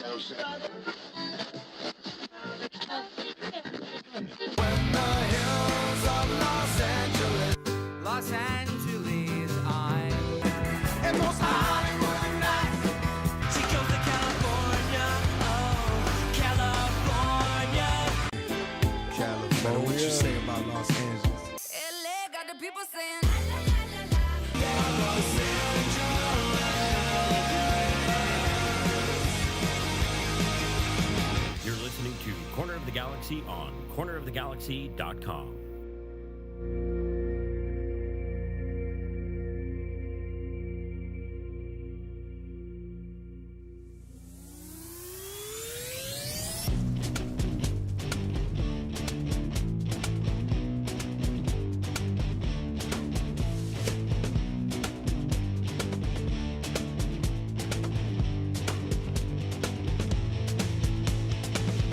Los Angeles, I'm and most Hollywood nights. She goes to California, oh, California. What you say about Los Angeles? LA got the people saying, You're listening to Corner of the Galaxy on cornerofthegalaxy.com.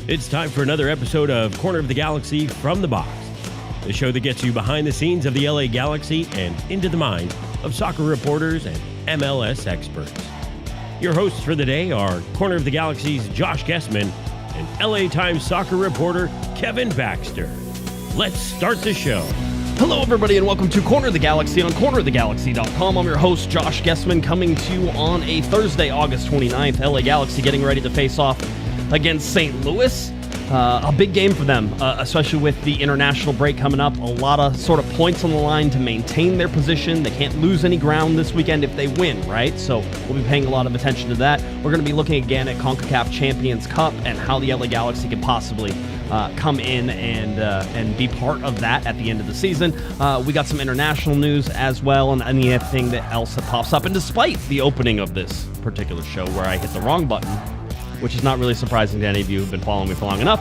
It's time for another episode of Corner of the Galaxy from the Box, the show that gets you behind the scenes of the LA Galaxy and into the mind of soccer reporters and MLS experts. Your hosts for the day are Corner of the Galaxy's Josh Guesman and LA Times soccer reporter Kevin Baxter. Let's start the show. Hello, everybody, and welcome to Corner of the Galaxy on cornerofthegalaxy.com. I'm your host, Josh Guesman, coming to you on a Thursday, August 29th. LA Galaxy getting ready to face off against St. Louis. A big game for them, especially with the international break coming up. A lot of sort of points on the line to maintain their position. They can't lose any ground this weekend if they win, right? So we'll be paying a lot of attention to that. We're going to be looking again at Concacaf Champions Cup and how the LA Galaxy can possibly come in and be part of that at the end of the season. We got some international news as well and anything that else that pops up. And despite the opening of this particular show where I hit the wrong button, which is not really surprising to any of you who've been following me for long enough.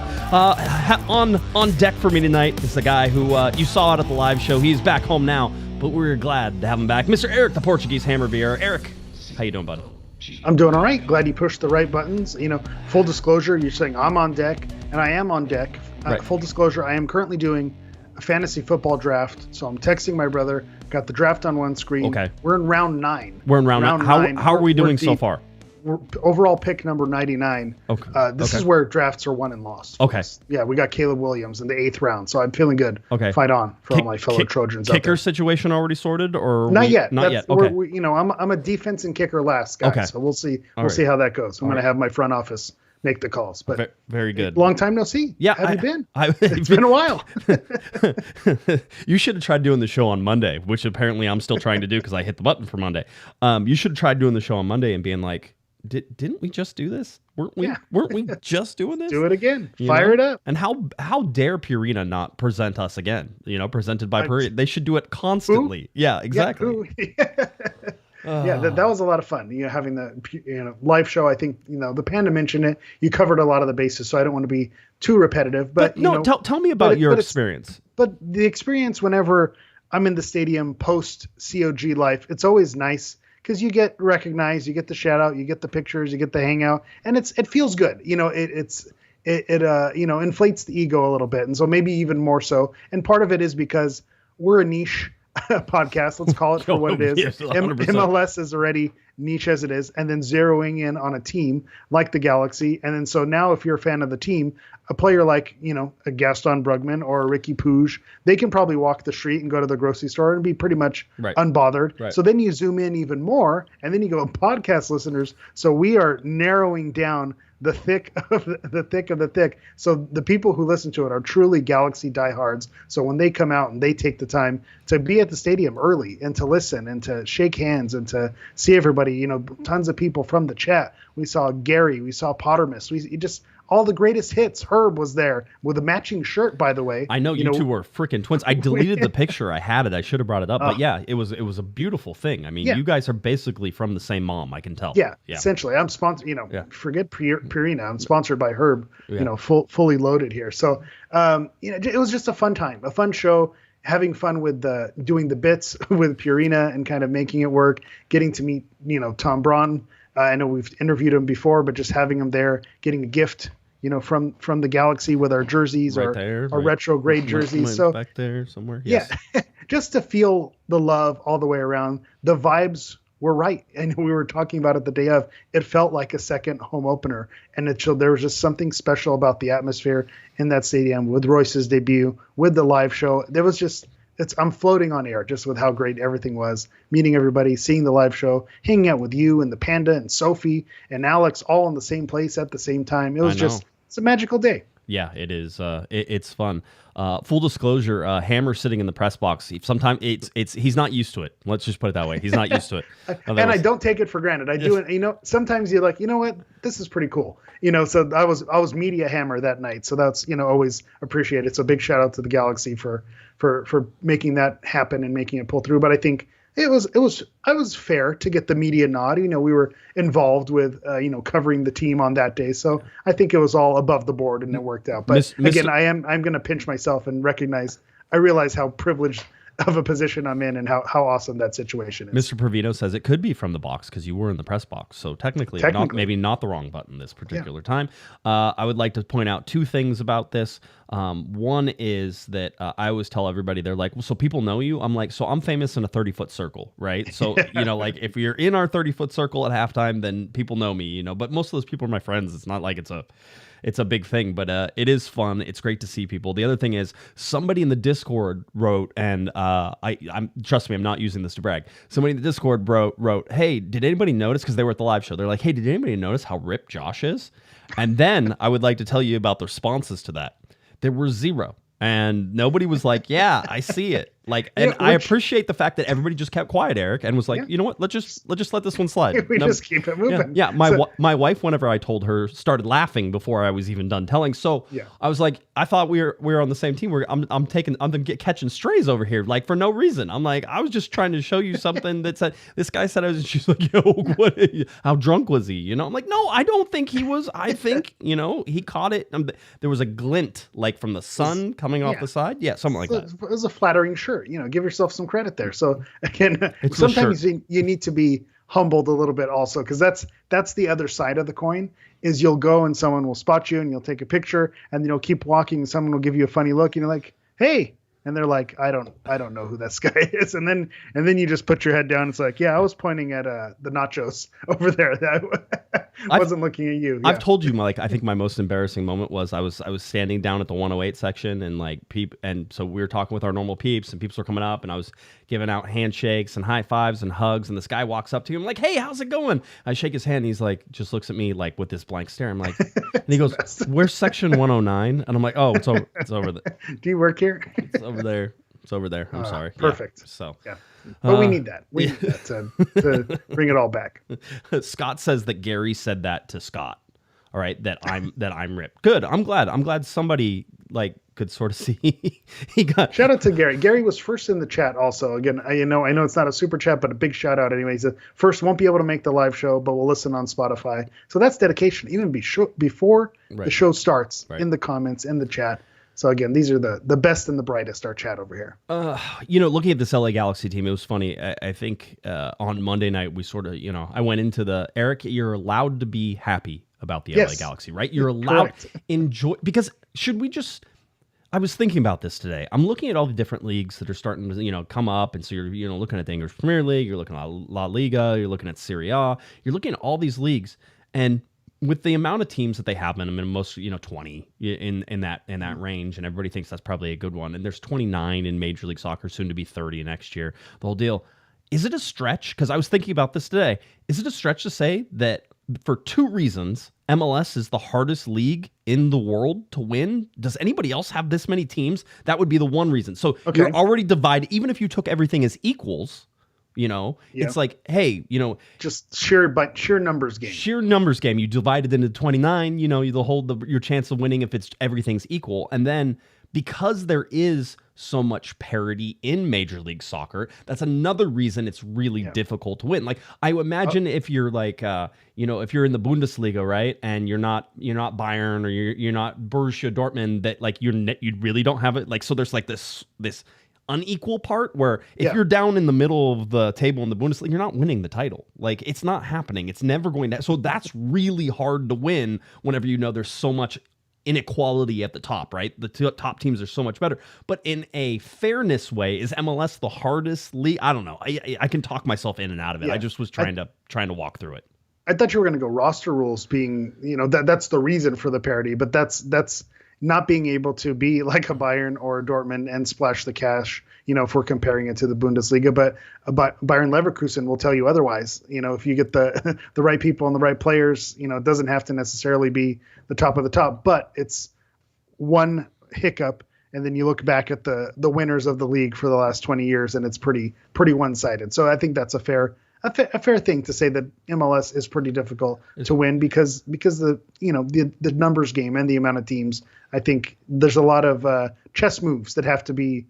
On deck for me tonight is the guy who you saw out at the live show. He's back home now, but we're glad to have him back. Mr. Eric, the Portuguese Hammer Vieira. Eric, how you doing, bud? I'm doing all right. Glad you pushed the right buttons. You know, full disclosure, you're saying I'm on deck, and I am on deck. Right. Full disclosure, I am currently doing a fantasy football draft, so I'm texting my brother, got the draft on one screen. Okay. We're in round 9. We're in round 9. How are we doing so far? We're overall pick number 99. Okay. This is where drafts are won and lost. Okay. Yeah, we got Caleb Williams in the 8th round, so I'm feeling good. Okay. Fight on for all my fellow Trojans out there. Kicker situation already sorted, or not yet? Not yet. Okay. I'm a defense and kicker last guy, Okay. so we'll see. All We'll right. see how that goes. I'm All going right. to have my front office make the calls. But very good. long time no see. Yeah, Have you been? It's been a while. You should have tried doing the show on Monday, which apparently I'm still trying to do because I hit the button for Monday. You should have tried doing the show on Monday and being like, didn't we just do this? Weren't we just doing this? Do it again. You Fire know? it up. And how dare Purina not present us again? You know, presented by Purina. They should do it constantly. Who? Yeah, exactly. Yeah, that was a lot of fun. You know, having the live show. I think the Panda mentioned it. You covered a lot of the bases, so I don't want to be too repetitive. But no, tell me about your experience. But the experience whenever I'm in the stadium post COG life, it's always nice. Because you get recognized, you get the shout out, you get the pictures, you get the hangout, and it feels good. You know, it inflates the ego a little bit, and so maybe even more so. And part of it is because we're a niche podcast. Let's call it for what it is. Yes, 100%. MLS is already niche as it is, and then zeroing in on a team like the Galaxy, and then so now if you're a fan of the team, a player like a Gaston Brugman or a Riqui Puig, they can probably walk the street and go to the grocery store and be pretty much unbothered. Right. So then you zoom in even more, and then you go podcast listeners. So we are narrowing down the thick of the thick. So the people who listen to it are truly Galaxy diehards. So when they come out and they take the time to be at the stadium early and to listen and to shake hands and to see everybody, tons of people from the chat. We saw Gary, we saw Pottermus, we just all the greatest hits. Herb was there with a matching shirt, by the way. I know you two were freaking twins. I deleted the picture. I had it. I should have brought it up. But yeah, it was a beautiful thing. I mean, you guys are basically from the same mom. I can tell. Yeah. Essentially, I'm sponsored. Forget Purina. I'm sponsored by Herb. Yeah. Fully loaded here. So, it was just a fun time, a fun show. Having fun with doing the bits with Purina and kind of making it work. Getting to meet Tom Braun. I know we've interviewed him before, but just having him there, getting a gift, from the Galaxy with our jerseys, our retro grade jerseys. So back there somewhere. Yes. Yeah, just to feel the love all the way around. The vibes we're right. And we were talking about it the day of. It felt like a second home opener, and there was just something special about the atmosphere in that stadium with Royce's debut, with the live show. There was just I'm floating on air just with how great everything was. Meeting everybody, seeing the live show, hanging out with you and the Panda and Sophie and Alex all in the same place at the same time. It was it's a magical day. Yeah, it is. It's fun. Full disclosure, Hammer sitting in the press box. Sometimes he's not used to it. Let's just put it that way. He's not used to it. And I don't take it for granted. I do it. Sometimes you're like, you know what, this is pretty cool. So I was media Hammer that night. So that's always appreciated. So big shout out to the Galaxy for making that happen and making it pull through. But I think I was fair to get the media nod. We were involved with covering the team on that day, so I think it was all above the board and it worked out. But again, I'm going to pinch myself and I realize how privileged of a position I'm in and how awesome that situation is. Mr. Provino says it could be from the box because you were in the press box. So technically. Maybe not the wrong button this particular time. I would like to point out two things about this. One is that I always tell everybody, they're like, well, so people know you? I'm like, so I'm famous in a 30-foot circle, right? So, like if you're in our 30-foot circle at halftime, then people know me, but most of those people are my friends. It's not like it's a big thing, but it is fun. It's great to see people. The other thing is somebody in the Discord wrote, and I'm trust me, I'm not using this to brag. Somebody in the Discord wrote, hey, did anybody notice? Because they were at the live show. They're like, hey, did anybody notice how ripped Josh is? And then I would like to tell you about the responses to that. There were zero. And nobody was like, yeah, I see it. I appreciate the fact that everybody just kept quiet, Eric, and was like, you know what? Let's just let this one slide. Just keep it moving. Yeah. My wife, whenever I told her, started laughing before I was even done telling. So I was like, I thought we were on the same team. I'm catching strays over here, like for no reason. I'm like, I was just trying to show you something that said this guy said I was. And she's like, yo, how drunk was he? I'm like, no, I don't think he was. I think he caught it. There was a glint like from the sun coming off the side. Yeah, something like that. It was a flattering shirt. Give yourself some credit there. So again, sometimes you need to be humbled a little bit also, because that's the other side of the coin. Is you'll go and someone will spot you and you'll take a picture and keep walking and someone will give you a funny look and you're like, hey, and they're like, I don't know who this guy is, and then you just put your head down. It's like, yeah, I was pointing at the nachos over there. That wasn't looking at you. Yeah. I've told you, I think my most embarrassing moment was I was standing down at the 108 section and so we were talking with our normal peeps and peeps were coming up and I was giving out handshakes and high fives and hugs and this guy walks up to him like, hey, how's it going? I shake his hand and he's like, just looks at me like with this blank stare. I'm like, and he goes, where's section 109? And I'm like, oh, it's over there. Do you work here? It's over there. It's over there. I'm sorry. Perfect. Yeah, so yeah. But we need that. We need that to bring it all back. Scott says that Gary said that to Scott. All right, that I'm ripped. Good. I'm glad somebody could sort of see. He got shout out to Gary. Gary was first in the chat also. Again, I know it's not a super chat, but a big shout out anyway. He said first won't be able to make the live show, but we'll listen on Spotify. So that's dedication. Even before the show starts, in the comments, in the chat. So again, these are the best and the brightest, our chat over here. Looking at this LA Galaxy team, it was funny. I think on Monday night, we sort of, I went into Eric, you're allowed to be happy about the LA Galaxy, right? You're allowed to enjoy, because I was thinking about this today. I'm looking at all the different leagues that are starting to, come up. And so you're, looking at the English Premier League, you're looking at La Liga, you're looking at Serie A, you're looking at all these leagues. And with the amount of teams that they have in them, and most 20 in that range, and everybody thinks that's probably a good one. And there's 29 in Major League Soccer, soon to be 30 next year. The whole deal. Is it a stretch? Because I was thinking about this today. Is it a stretch to say that for two reasons, MLS is the hardest league in the world to win? Does anybody else have this many teams? That would be the one reason. So you're already divided. Even if you took everything as equals. It's like, hey, just sheer numbers game. Sheer numbers game. You divide it into 29, you'll hold your chance of winning if everything's equal. And then because there is so much parity in Major League Soccer, that's another reason it's really difficult to win. Like I imagine if you're if you're in the Bundesliga, right, and you're not Bayern or you're not Borussia Dortmund, that you really don't have it. Like so, there's this unequal part where if you're down in the middle of the table in the Bundesliga, you're not winning the title. Like it's not happening. It's never going to. So that's really hard to win whenever there's so much inequality at the top, right? The top teams are so much better. But in a fairness way, is MLS the hardest league? I don't know. I can talk myself in and out of it. Yeah. I just was trying to walk through it. I thought you were going to go roster rules being, that's the reason for the parity, but that's not being able to be like a Bayern or a Dortmund and splash the cash, if we're comparing it to the Bundesliga. But Bayern Leverkusen will tell you otherwise. If you get the right people and the right players, it doesn't have to necessarily be the top of the top, but it's one hiccup. And then you look back at the winners of the league for the last 20 years, and it's pretty one-sided. So I think that's a fair thing to say that MLS is pretty difficult to win because the numbers game and the amount of teams. I think there's a lot of chess moves that have to be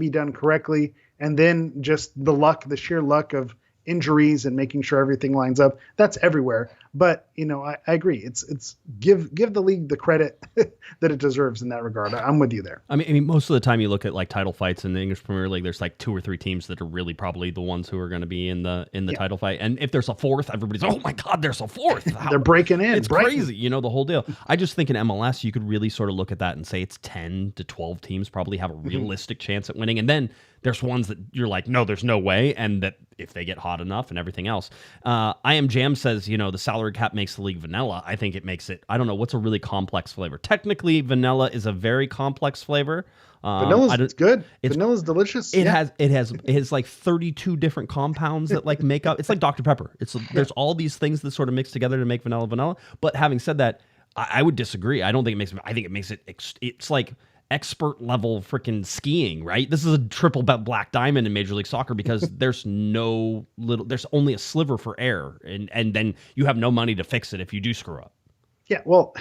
done correctly, and then just the sheer luck of injuries and making sure everything lines up. That's everywhere. But I agree. It's give the league the credit that it deserves in that regard. I'm with you there. I mean, most of the time you look at like title fights in the English Premier League, there's like 2 or 3 teams that are really probably the ones who are going to be in the title fight. And if there's a fourth, everybody's, oh my God, there's a fourth. They're breaking in. It's crazy, the whole deal. I just think in MLS you could really sort of look at that and say it's 10 to 12 teams probably have a realistic chance at winning, and then there's ones that you're like, no, there's no way, and that if they get hot enough and everything else. I Am Jam says, the salary cap makes the league vanilla. I think it makes it, I don't know, what's a really complex flavor? Technically, vanilla is a very complex flavor. Vanilla's good. Vanilla's delicious. It has like 32 different compounds that like make up. It's like Dr. Pepper. There's all these things that sort of mix together to make vanilla. But having said that, I would disagree. I don't think it makes. I think it makes it. It's like expert level freaking skiing, right? This is a triple black diamond in Major League Soccer because there's only a sliver for error, and then you have no money to fix it if you do screw up. Yeah, well,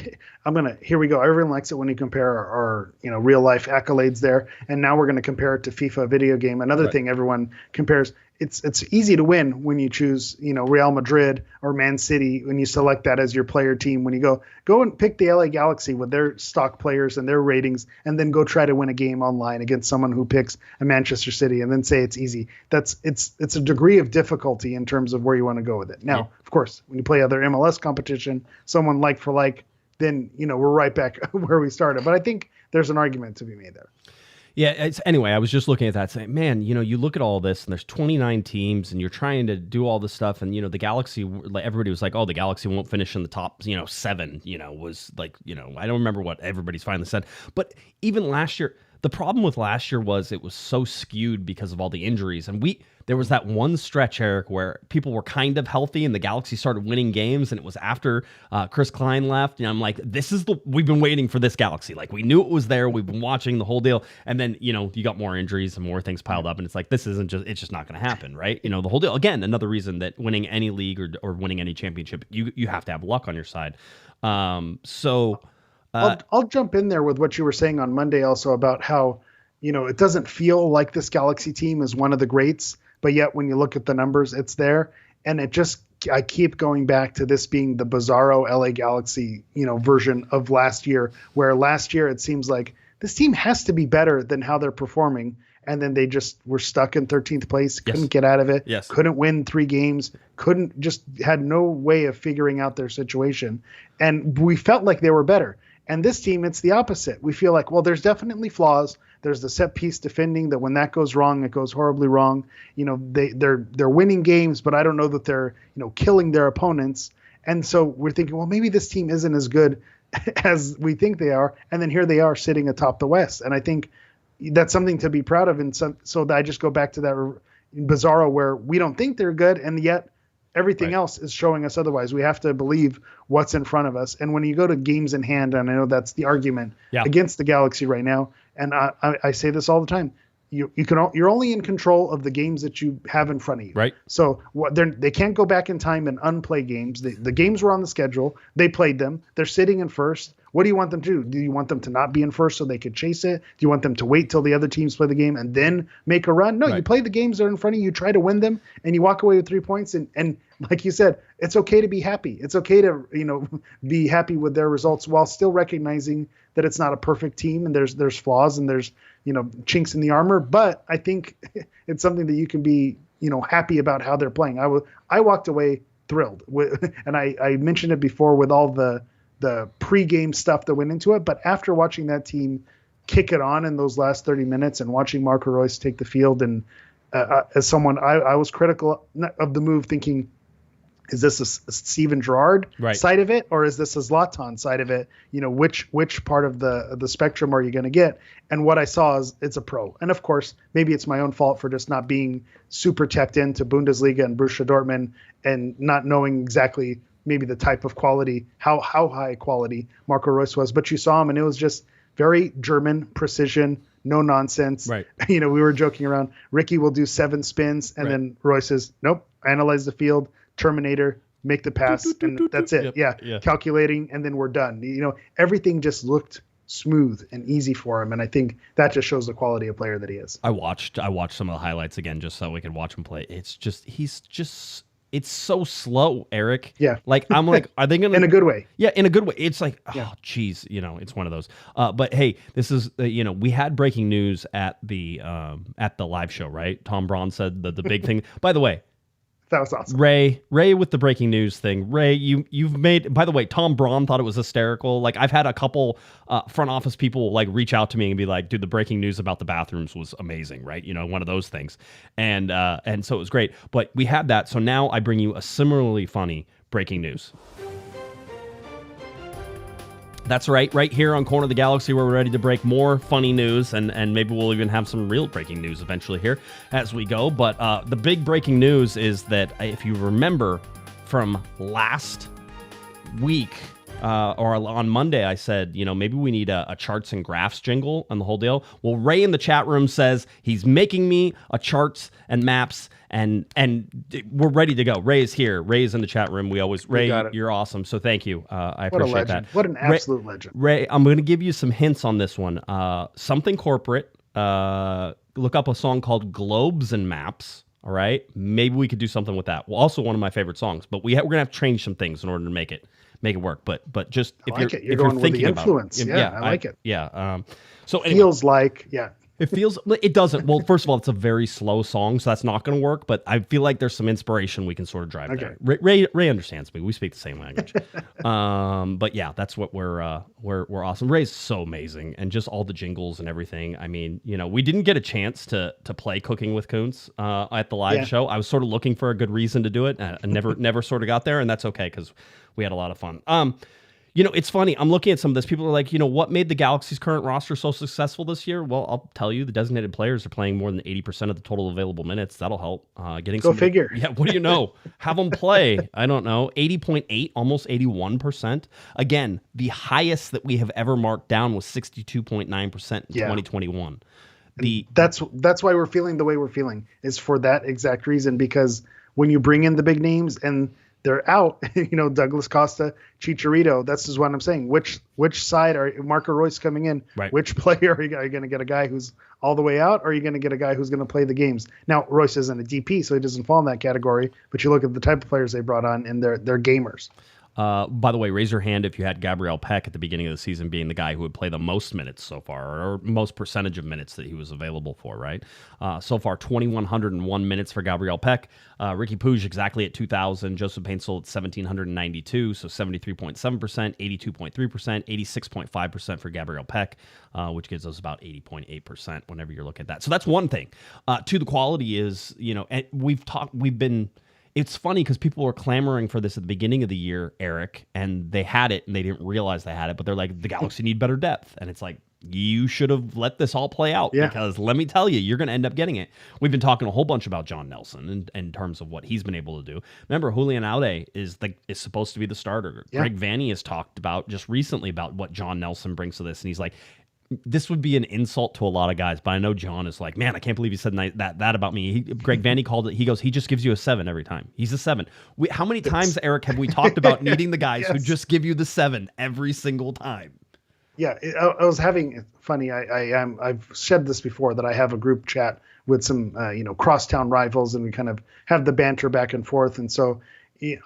here we go. Everyone likes it when you compare our real life accolades there, and now we're going to compare it to FIFA video game. Another thing everyone compares. It's easy to win when you choose, Real Madrid or Man City, when you select that as your player team, when you go and pick the LA Galaxy with their stock players and their ratings, and then go try to win a game online against someone who picks a Manchester City and then say it's easy. It's a degree of difficulty in terms of where you want to go with it. Now, of course, when you play other MLS competition, someone like for like, then, we're right back where we started. But I think there's an argument to be made there. Yeah. Anyway, I was just looking at that saying, man, you look at all this and there's 29 teams and you're trying to do all this stuff. And, the Galaxy, everybody was like, oh, the Galaxy won't finish in the top, 7, was like, I don't remember what everybody's finally said. But even last year, the problem with last year was it was so skewed because of all the injuries. And there was that one stretch, Eric, where people were kind of healthy and the Galaxy started winning games, and it was after Chris Klein left. And I'm like, we've been waiting for this Galaxy. Like, we knew it was there. We've been watching the whole deal. And then, you got more injuries and more things piled up. And it's like, it's just not going to happen, right? The whole deal. Again, another reason that winning any league or winning any championship, you have to have luck on your side. I'll jump in there with what you were saying on Monday also about how, it doesn't feel like this Galaxy team is one of the greats, but yet when you look at the numbers, it's there. And I keep going back to this being the bizarro LA Galaxy, version of last year, where last year it seems like this team has to be better than how they're performing. And then they just were stuck in 13th place, couldn't get out of it, couldn't win 3 games, had no way of figuring out their situation. And we felt like they were better. And this team, it's the opposite. We feel like, well, there's definitely flaws. There's the set piece defending that when that goes wrong, it goes horribly wrong. They're winning games, but I don't know that they're, killing their opponents. And so we're thinking, well, maybe this team isn't as good as we think they are. And then here they are sitting atop the West. And I think that's something to be proud of. And so I just go back to that bizarro where we don't think they're good, and yet everything else is showing us otherwise. We have to believe what's in front of us. And when you go to games in hand, and I know that's the argument against the Galaxy right now, and I say this all the time, you're only in control of the games that you have in front of you. Right. So they can't go back in time and unplay games. The games were on the schedule. They played them. They're sitting in first. What do you want them to do? Do you want them to not be in first so they could chase it? Do you want them to wait till the other teams play the game and then make a run? No, you play the games that are in front of you, try to win them, and you walk away with 3 points. And like you said, it's okay to be happy. It's okay to be happy with their results while still recognizing that it's not a perfect team and there's flaws and there's chinks in the armor. But I think it's something that you can be happy about how they're playing. I walked away thrilled and I mentioned it before with all the pregame stuff that went into it. But after watching that team kick it on in those last 30 minutes and watching Marco Reus take the field, and as someone, I was critical of the move, thinking, is this a Steven Gerrard side of it, or is this a Zlatan side of it? Which part of the spectrum are you going to get? And what I saw is it's a pro. And of course, maybe it's my own fault for just not being super tapped into Bundesliga and Borussia Dortmund and not knowing exactly maybe the type of quality, how high quality Marco Reus was. But you saw him, and it was just very German precision, no nonsense. Right. We were joking around. Riqui will do 7 spins, and then Reus says, nope, analyze the field, Terminator, make the pass, and that's it. Yeah. Calculating, and then we're done. Everything just looked smooth and easy for him, and I think that just shows the quality of player that he is. I watched some of the highlights again just so we could watch him play. It's so slow, Eric. Yeah. Like, I'm like, are they going to... In a good way. Yeah, in a good way. It's like, geez, it's one of those. But hey, this is, we had breaking news at the live show, right? Tom Braun said the big thing. By the way, that was awesome. Ray with the breaking news thing. Ray, you've made, by the way, Tom Braun thought it was hysterical. Like, I've had a couple front office people like reach out to me and be like, dude, the breaking news about the bathrooms was amazing, right? One of those things. And so it was great. But we had that. So now I bring you a similarly funny breaking news. That's right here on Corner of the Galaxy, where we're ready to break more funny news, and maybe we'll even have some real breaking news eventually here as we go. But the big breaking news is that, if you remember from last week or on Monday, I said, maybe we need a charts and graphs jingle and the whole deal. Well, Ray in the chat room says he's making me a charts and maps, and we're ready to go. Ray is here. Ray is in the chat room. Ray, you're awesome. So thank you. I appreciate that. What an absolute legend. Ray, I'm going to give you some hints on this one. Something corporate. Look up a song called Globes and Maps. All right. Maybe we could do something with that. Well, also one of my favorite songs, but we're going to have to change some things in order to make it work. But just if you're thinking with the influence. About it, I like it. Yeah. So anyway, feels like, it doesn't. Well, first of all, it's a very slow song, so that's not going to work. But I feel like there's some inspiration we can sort of drive there. Ray understands me. We speak the same language. But yeah, that's what we're awesome. Ray's so amazing, and just all the jingles and everything. I mean, we didn't get a chance to play Cooking with Kuntz at the live show. I was sort of looking for a good reason to do it, and never sort of got there, and that's okay because we had a lot of fun. It's funny. I'm looking at some of this. People are like, what made the Galaxy's current roster so successful this year? Well, I'll tell you, the designated players are playing more than 80% of the total available minutes. That'll help. Go figure. Yeah, what do you know? Have them play. I don't know. 80.8, almost 81%. Again, the highest that we have ever marked down was 62.9% in 2021. That's why we're feeling the way we're feeling, is for that exact reason, because when you bring in the big names and they're out, Douglas Costa, Chicharito. That's just what I'm saying. Which side are Marco Reus coming in? Right. Which player are you going to get? A guy who's all the way out, or are you going to get a guy who's going to play the games? Now, Reus isn't a DP, so he doesn't fall in that category. But you look at the type of players they brought on, and they're gamers. By the way, raise your hand if you had Gabriel Peck at the beginning of the season being the guy who would play the most minutes so far, or most percentage of minutes that he was available for, right? So far, 2,101 minutes for Gabriel Peck. Riqui Puig exactly at 2,000. Joseph Paintsel at 1,792, so 73.7%, 82.3%, 86.5% for Gabriel Peck, which gives us about 80.8% whenever you're looking at that. So that's one thing. To the quality is, it's funny because people were clamoring for this at the beginning of the year, Eric, and they had it and they didn't realize they had it, but they're like, the Galaxy need better depth. And it's like, you should have let this all play out because let me tell you, you're going to end up getting it. We've been talking a whole bunch about John Nelson in terms of what he's been able to do. Remember, Julian Aude is supposed to be the starter. Yeah. Greg Vanney has talked about just recently about what John Nelson brings to this. And he's like, this would be an insult to a lot of guys, but I know John is like, man, I can't believe he said that about me. Greg Vanney called it. He goes, he just gives you a 7 every time. He's a 7. How many times, Eric, have we talked about needing the guys who just give you the 7 every single time? Yeah, I was having funny. I've said this before that I have a group chat with some crosstown rivals, and we kind of have the banter back and forth. And so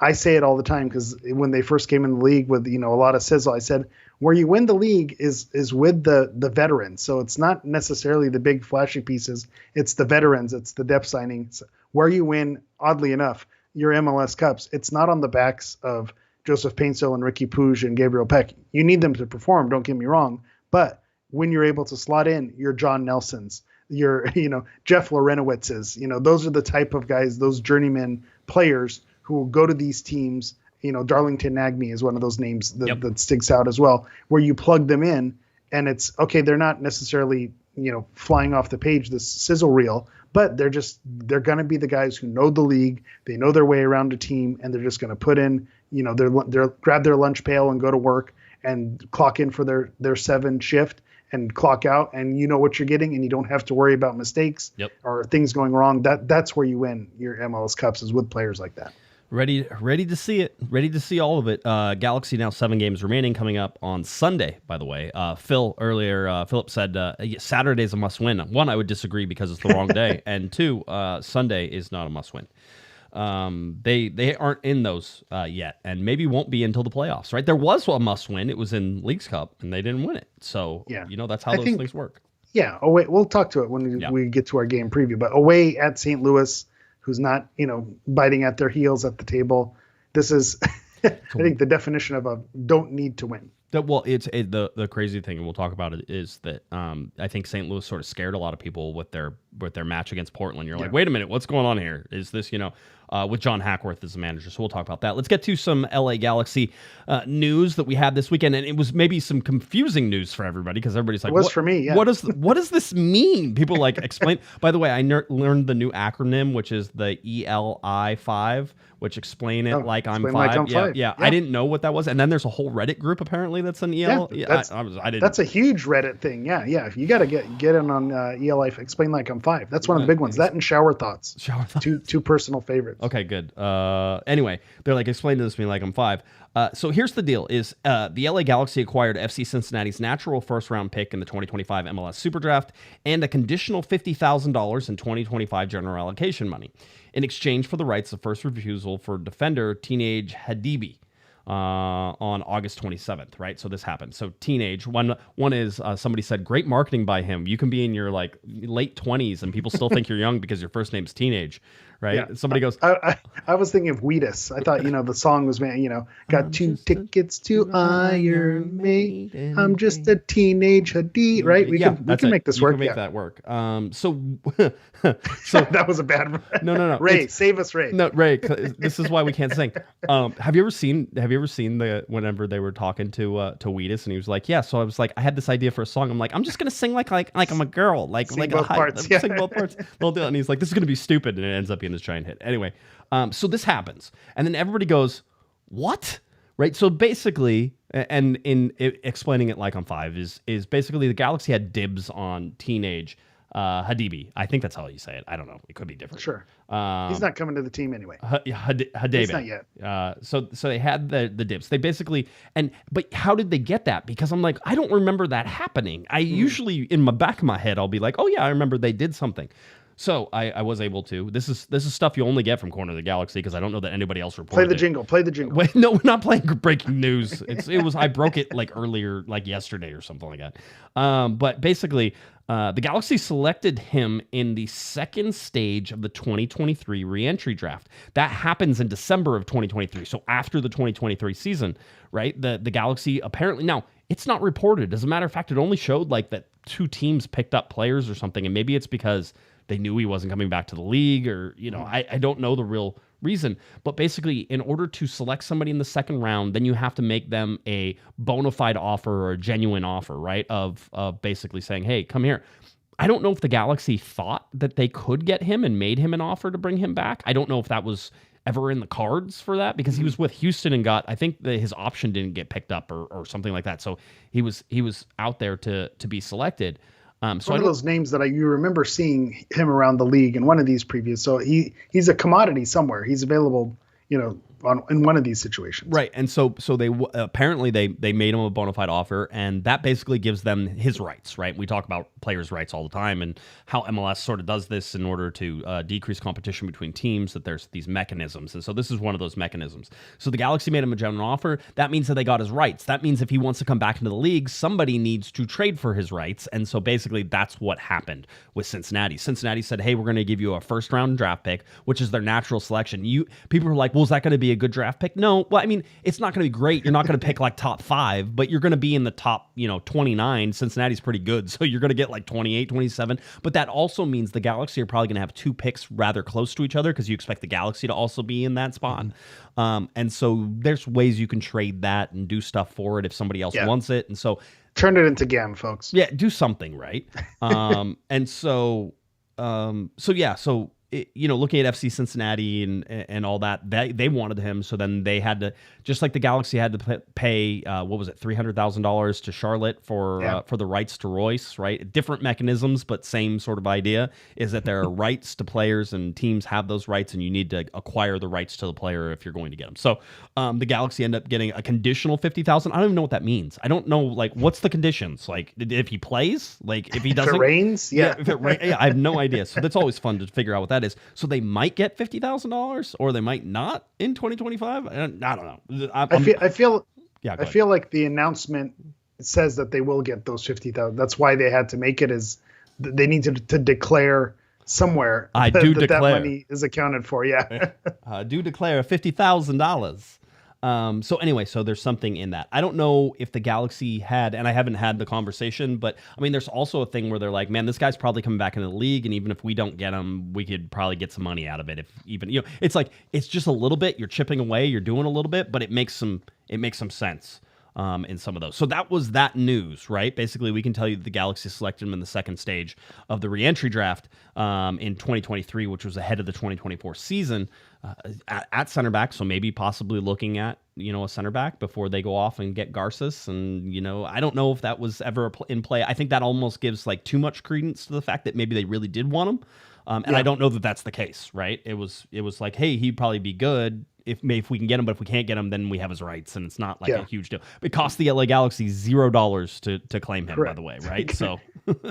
I say it all the time because when they first came in the league with a lot of sizzle, I said, where you win the league is with the veterans. So it's not necessarily the big flashy pieces. It's the veterans. It's the depth signings. Where you win, oddly enough, your MLS Cups, it's not on the backs of Joseph Paintsill and Riqui Puig and Gabriel Peck. You need them to perform, don't get me wrong, but when you're able to slot in your John Nelsons, your, Jeff Lorenowitzes, those are the type of guys, those journeyman players who will go to these teams. Darlington Nagbe is one of those names that sticks out as well, where you plug them in and it's okay. They're not necessarily, flying off the page, this sizzle reel, but they're going to be the guys who know the league. They know their way around a team, and they're just going to put in, their grab their lunch pail and go to work and clock in for their 7 shift and clock out, and you know what you're getting, and you don't have to worry about mistakes or things going wrong. That's where you win your MLS Cups, is with players like that. Ready to see it. Ready to see all of it. Galaxy now 7 games remaining, coming up on Sunday, by the way. Philip said Saturday's a must-win. 1, I would disagree because it's the wrong day. And 2, Sunday is not a must-win. They aren't in those yet, and maybe won't be until the playoffs, right? There was a must-win. It was in Leagues Cup, and they didn't win it. So, that's how those things work. Yeah, we'll talk to it when we get to our game preview. But away at St. Louis, who's not, biting at their heels at the table. This is, I think, the definition of a don't need to win. Well, the crazy thing, and we'll talk about it, is that I think St. Louis sort of scared a lot of people with their match against Portland. You're like, wait a minute, what's going on here? Is this, with John Hackworth as the manager? So we'll talk about that. Let's get to some LA Galaxy news that we had this weekend, and it was maybe some confusing news for everybody because everybody's like, it was for me. Yeah. What does this mean? People explain. By the way, I learned the new acronym, which is the ELI5, which explain it like I'm 5. Like I'm 5. Yeah, I didn't know what that was, and then there's a whole Reddit group apparently that's an EL. That's a huge Reddit thing. Yeah. If you got to get in on ELI, explain like I'm 5. That's one of the big ones. That and shower thoughts. Two personal favorites. Okay, good. Anyway, they're like, explain this to me like I'm 5. So here's the deal: is the LA Galaxy acquired FC Cincinnati's natural first-round pick in the 2025 MLS Super Draft and a conditional $50,000 in 2025 general allocation money in exchange for the rights of first refusal for defender Teenage Hadibi on August 27th, right? So this happened. So Teenage, one is somebody said, great marketing by him. You can be in your late 20s and people still think you're young because your first name's Teenage, right? Yeah. Somebody goes, I was thinking of Wheatus. I thought, the song was, got 2 tickets to Iron Maiden. I'm just a teenage Hadid, right? We can make this work. We can make that work. So that was a bad one. No. Ray, save us, Ray. No, Ray. This is why we can't sing. Have you ever seen whenever they were talking to Wheatus, and he was like, yeah. So I was like, I had this idea for a song. I'm like, I'm just gonna sing like I'm a girl, sing both parts. Yeah. Sing both parts. They'll do it. And he's like, this is gonna be stupid, and it ends up being this giant hit. Anyway, so this happens, and then everybody goes, what? Right. So basically, and in explaining it like I'm 5 is basically the Galaxy had dibs on Teenage Hadibi. I think that's how you say it. I don't know. It could be different. Sure. He's not coming to the team anyway. Hadibi. Not yet. So they had the dibs. They basically but how did they get that? Because I'm like, I don't remember that happening. I usually in the back of my head I'll be like, oh yeah, I remember they did something. So I was able to. This is stuff you only get from Corner of the Galaxy because I don't know that anybody else reported. Play the jingle. Wait, no, we're not playing breaking news. I broke it earlier, yesterday or something like that. But basically, the Galaxy selected him in the second stage of the 2023 re-entry draft. That happens in December of 2023. So after the 2023 season, right? The Galaxy apparently now. It's not reported. As a matter of fact, it only showed that 2 teams picked up players or something, and maybe it's because they knew he wasn't coming back to the league, or I don't know the real reason. But basically, in order to select somebody in the second round, then you have to make them a bona fide offer or a genuine offer, right? Of basically saying, hey, come here. I don't know if the Galaxy thought that they could get him and made him an offer to bring him back. I don't know if that was ever in the cards for that, because he was with Houston and I think that his option didn't get picked up or something like that. So he was out there to be selected. So one of those names that you remember seeing him around the league in one of these previews. So he's a commodity somewhere. He's available, in one of these situations. Right. And so they apparently they made him a bona fide offer, and that basically gives them his rights, right? We talk about players' rights all the time and how MLS sort of does this in order to decrease competition between teams, that there's these mechanisms. And so this is one of those mechanisms. So the Galaxy made him a genuine offer. That means that they got his rights. That means if he wants to come back into the league, somebody needs to trade for his rights. And so basically that's what happened with Cincinnati. Cincinnati said, hey, we're going to give you a first round draft pick, which is their natural selection. People are like, well, is that going to be be a good draft pick? No. Well, I mean, it's not going to be great. You're not going to pick like top 5, but you're going to be in the top, 29. Cincinnati's pretty good, so you're going to get like 28, 27. But that also means the Galaxy are probably going to have 2 picks rather close to each other because you expect the Galaxy to also be in that spot. And so there's ways you can trade that and do stuff for it if somebody else wants it. And so turn it into GAM, folks. Yeah, do something, right? And so looking at FC Cincinnati and all that, they wanted him. So then they had to, just like the Galaxy had to pay, $300,000 to Charlotte for the rights to Royce, right? Different mechanisms, but same sort of idea is that there are rights to players and teams have those rights and you need to acquire the rights to the player if you're going to get them. So the Galaxy end up getting a conditional $50,000. I don't even know what that means. I don't know, like, what's the conditions? Like, if he plays? Like, if he doesn't? If it rains? Yeah. If it rains, I have no idea. So that's always fun to figure out what that is. So they might get $50,000 or they might not in 2025. I don't know. I feel ahead. like the announcement says that they will get those 50,000. That's why they had to make it, is they need to declare somewhere that money is accounted for. Yeah. I do declare $50,000. So there's something in that. I don't know if the Galaxy had, and I haven't had the conversation, but I mean, there's also a thing where they're like, man, this guy's probably coming back into the league, and even if we don't get him, we could probably get some money out of it. If even, it's like, it's just a little bit, you're chipping away, you're doing a little bit, but it makes some sense. In some of those. So that was that news, right? Basically, we can tell you that the Galaxy selected him in the second stage of the re-entry draft in 2023, which was ahead of the 2024 season at center back. So maybe possibly looking at, a center back before they go off and get Garces. And, I don't know if that was ever in play. I think that almost gives like too much credence to the fact that maybe they really did want him. And I don't know that that's the case, right? It was like, hey, he'd probably be good if we can get him, but if we can't get him, then we have his rights, and it's not like a huge deal. It cost the LA Galaxy $0 to claim him, by the way, right? So,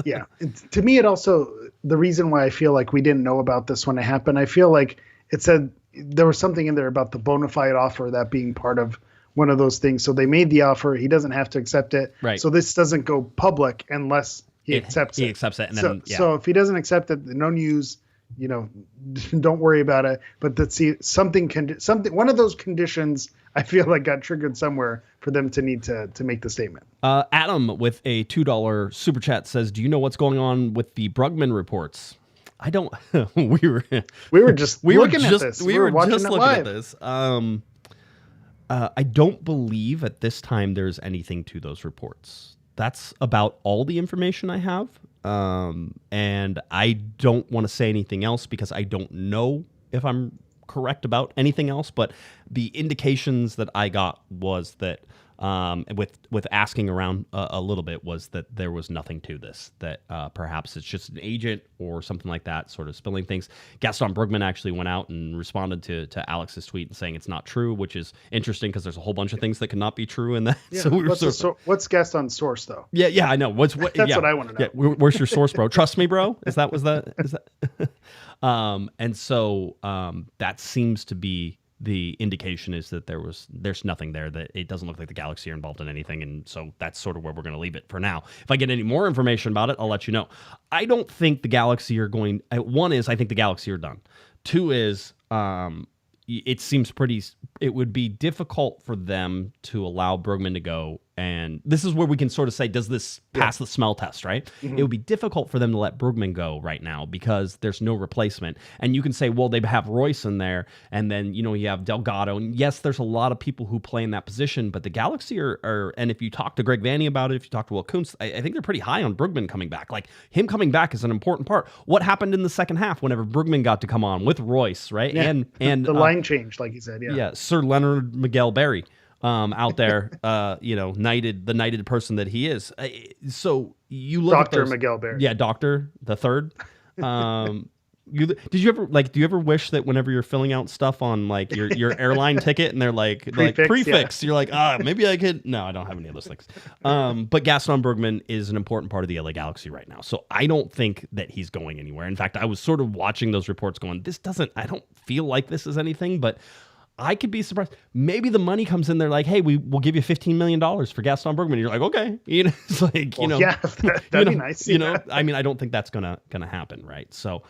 yeah. To me, it also, the reason why I feel like we didn't know about this when it happened, I feel like it said there was something in there about the bona fide offer, that being part of one of those things. So they made the offer; he doesn't have to accept it. Right. So this doesn't go public unless he accepts it. He accepts it, and then so if he doesn't accept it, no news. Don't worry about it. But one of those conditions, I feel like got triggered somewhere for them to need to make the statement. Adam with a $2 super chat says, "Do you know what's going on with the Brugman reports?" I don't. we were just looking at this. We were watching just it looking live. at this. I don't believe at this time there's anything to those reports. That's about all the information I have. And I don't want to say anything else because I don't know if I'm correct about anything else, but the indications that I got was that with asking around a little bit was that there was nothing to this, that perhaps it's just an agent or something like that sort of spilling things. Gaston Brugman actually went out and responded to Alex's tweet and saying it's not true, which is interesting because there's a whole bunch of things that cannot be true in that. Yeah. So what's Gaston's source though? Yeah, I know. That's what I want to know. Yeah, where's your source, bro? Trust me, bro. Is that? And so that seems to be the indication, is that there's nothing there, that it doesn't look like the Galaxy are involved in anything. And so that's sort of where we're going to leave it for now. If I get any more information about it, I'll let you know. I don't think the Galaxy are going, one is, I think the Galaxy are done. Two is, it seems it would be difficult for them to allow Brugman to go. And this is where we can sort of say, does this pass the smell test, right? Mm-hmm. It would be difficult for them to let Brugman go right now because there's no replacement. And you can say, well, they have Royce in there, and then, you have Delgado. And yes, there's a lot of people who play in that position, but the Galaxy are and if you talk to Greg Vanny about it, if you talk to Will Kuntz, I think they're pretty high on Brugman coming back. Like, him coming back is an important part. What happened in the second half weniver Brugman got to come on with Royce, right? Yeah. And the line changed, like you said. Yeah, Sir Leonard Miguel Berry. Out there, the knighted person that he is. So you look Dr. at those, Miguel Berry. Yeah, Doctor the Third. Do you ever wish that whenever you're filling out stuff on like your airline ticket and they're like prefix, you're like, maybe I could. No, I don't have any of those things. But Gaston Brugman is an important part of the LA Galaxy right now, so I don't think that he's going anywhere. In fact, I was sort of watching those reports, going, I don't feel like this is anything, but I could be surprised. Maybe the money comes in. They're like, "Hey, we'll give you $15 million for Gaston Brugman." And you're like, "Okay," it's like, yeah, that'd be nice. I mean, I don't think that's gonna happen, right? So,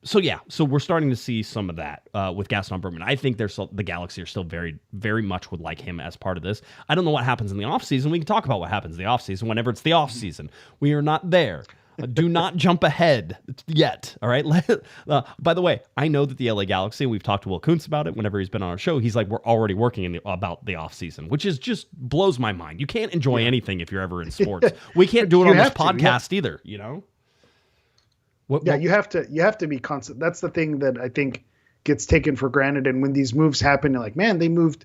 So we're starting to see some of that with Gaston Brugman. I think the Galaxy are still very, very much would like him as part of this. I don't know what happens in the offseason. We can talk about what happens in the offseason whenever it's the offseason. We are not there. Do not jump ahead yet, all right? By the way, I know that the LA Galaxy, we've talked to Will Kuntz about it whenever he's been on our show. He's like, we're already working about the offseason, which is just blows my mind. You can't enjoy anything if you're ever in sports. We can't do it on this podcast either, you know? You have to be constant. That's the thing that I think gets taken for granted. And when these moves happen, you're like, man, they moved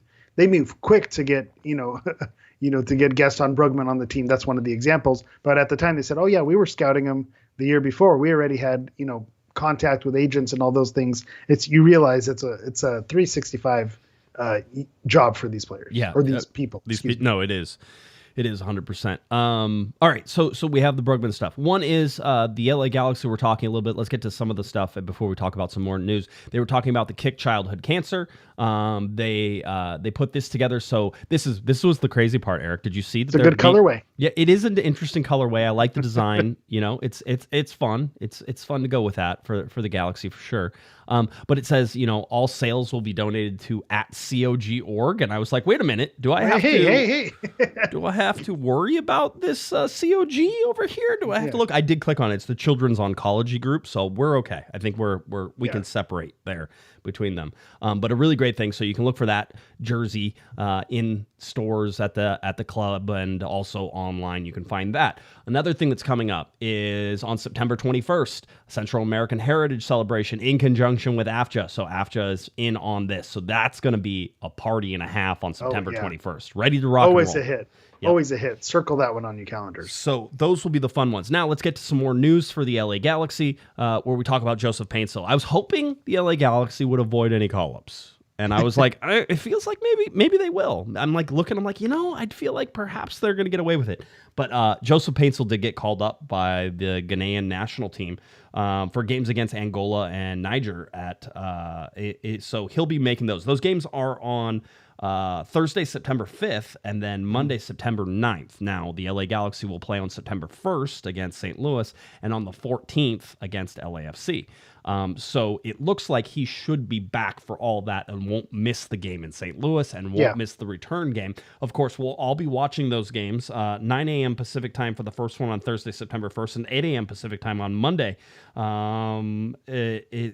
quick to get, to get Gaston Brugman on the team. That's one of the examples. But at the time they said, oh yeah, we were scouting him the year before. We already had, contact with agents and all those things. You realize it's a 365 job for these players. Yeah. Or these people. No, it is. It is 100%. All right, so we have the Brugman stuff. One is the LA Galaxy. We're talking a little bit. Let's get to some of the stuff before we talk about some more news. They were talking about the Kick childhood cancer. They put this together. So this was the crazy part, Eric. Did you see that? It's a good colorway. Yeah, it is an interesting colorway. I like the design. It's fun. It's fun to go with that for the Galaxy for sure. But it says, all sales will be donated to @COG.org. And I was like, wait a minute, do I have do I have to worry about this COG over here? Do I have to look? I did click on it. It's the Children's Oncology Group, so we're okay. I think we can separate there between them. But a really great thing. So you can look for that jersey in stores at the club and also online. You can find that. Another thing that's coming up is on September 21st, Central American Heritage Celebration in conjunction with AFJA. So AFJA is in on this. So that's going to be a party and a half on September 21st. Ready to rock Always and roll. a hit. Yep. Always a hit. Circle that one on your calendars. So those will be the fun ones. Now let's get to some more news for the LA Galaxy, where we talk about Joseph Paintsill. I was hoping the LA Galaxy would avoid any call-ups. And I was like, it feels like maybe they will. I'm like looking, I'm like, I'd feel like perhaps they're going to get away with it. But Joseph Paintsill did get called up by the Ghanaian national team for games against Angola and Niger. So he'll be making those. Those games are on Thursday, September 5th, and then Monday, September 9th. Now, the LA Galaxy will play on September 1st against St. Louis and on the 14th against LAFC. So it looks like he should be back for all that and won't miss the game in St. Louis and won't miss the return game. Of course, we'll all be watching those games, 9 a.m. Pacific time for the first one on Thursday, September 1st, and 8 a.m. Pacific time on Monday.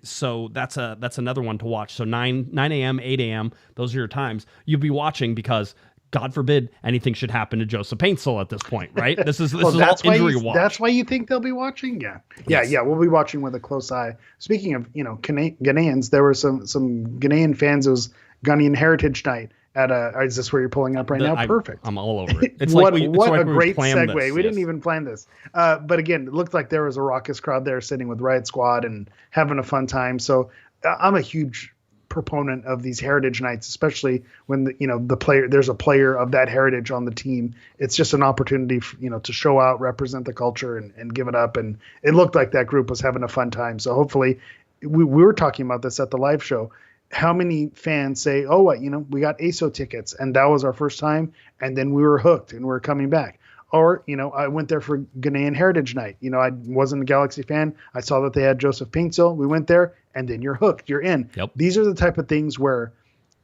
So that's another one to watch. So 9 a.m., 8 a.m., those are your times. You'll be watching because God forbid anything should happen to Joseph Paintsill at this point, right? This is all injury watch. That's why you think they'll be watching? Yeah. We'll be watching with a close eye. Speaking of, Ghanaians, there were some Ghanaian fans. It was Ghanaian Heritage Night at is this where you're pulling up right now? Perfect. I'm all over it. It's what a great segue. We didn't even plan this. But again, it looked like there was a raucous crowd there sitting with Riot Squad and having a fun time. So I'm a huge proponent of these heritage nights, especially when there's a player of that heritage on the team. It's just an opportunity to show out, represent the culture and give it up. And it looked like that group was having a fun time. So hopefully we were talking about this at the live show. How many fans say, we got ASO tickets and that was our first time. And then we were hooked and we're coming back. Or, I went there for Ghanaian Heritage Night. I wasn't a Galaxy fan. I saw that they had Joseph Paintsill. We went there, and then you're hooked. You're in. Yep. These are the type of things where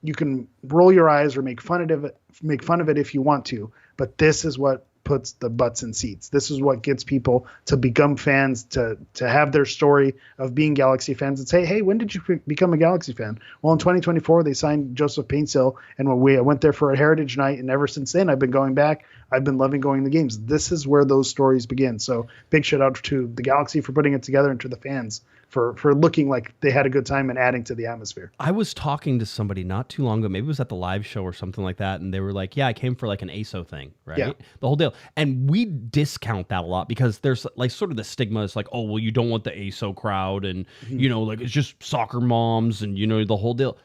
you can roll your eyes or make fun of it if you want to. But this is what puts the butts in seats. This is what gets people to become fans, to have their story of being Galaxy fans and say, hey, when did you become a Galaxy fan? Well, in 2024, they signed Joseph Paintsill, and I went there for a Heritage Night, and ever since then, I've been going back. I've been loving going to games. This is where those stories begin. So big shout out to the Galaxy for putting it together and to the fans for looking like they had a good time and adding to the atmosphere. I was talking to somebody not too long ago, maybe it was at the live show or something like that, and they were like, I came for like an ASO thing, right? Yeah. The whole deal. And we discount that a lot because there's like sort of the stigma. It's like, oh, well, you don't want the ASO crowd and, like it's just soccer moms and, the whole deal.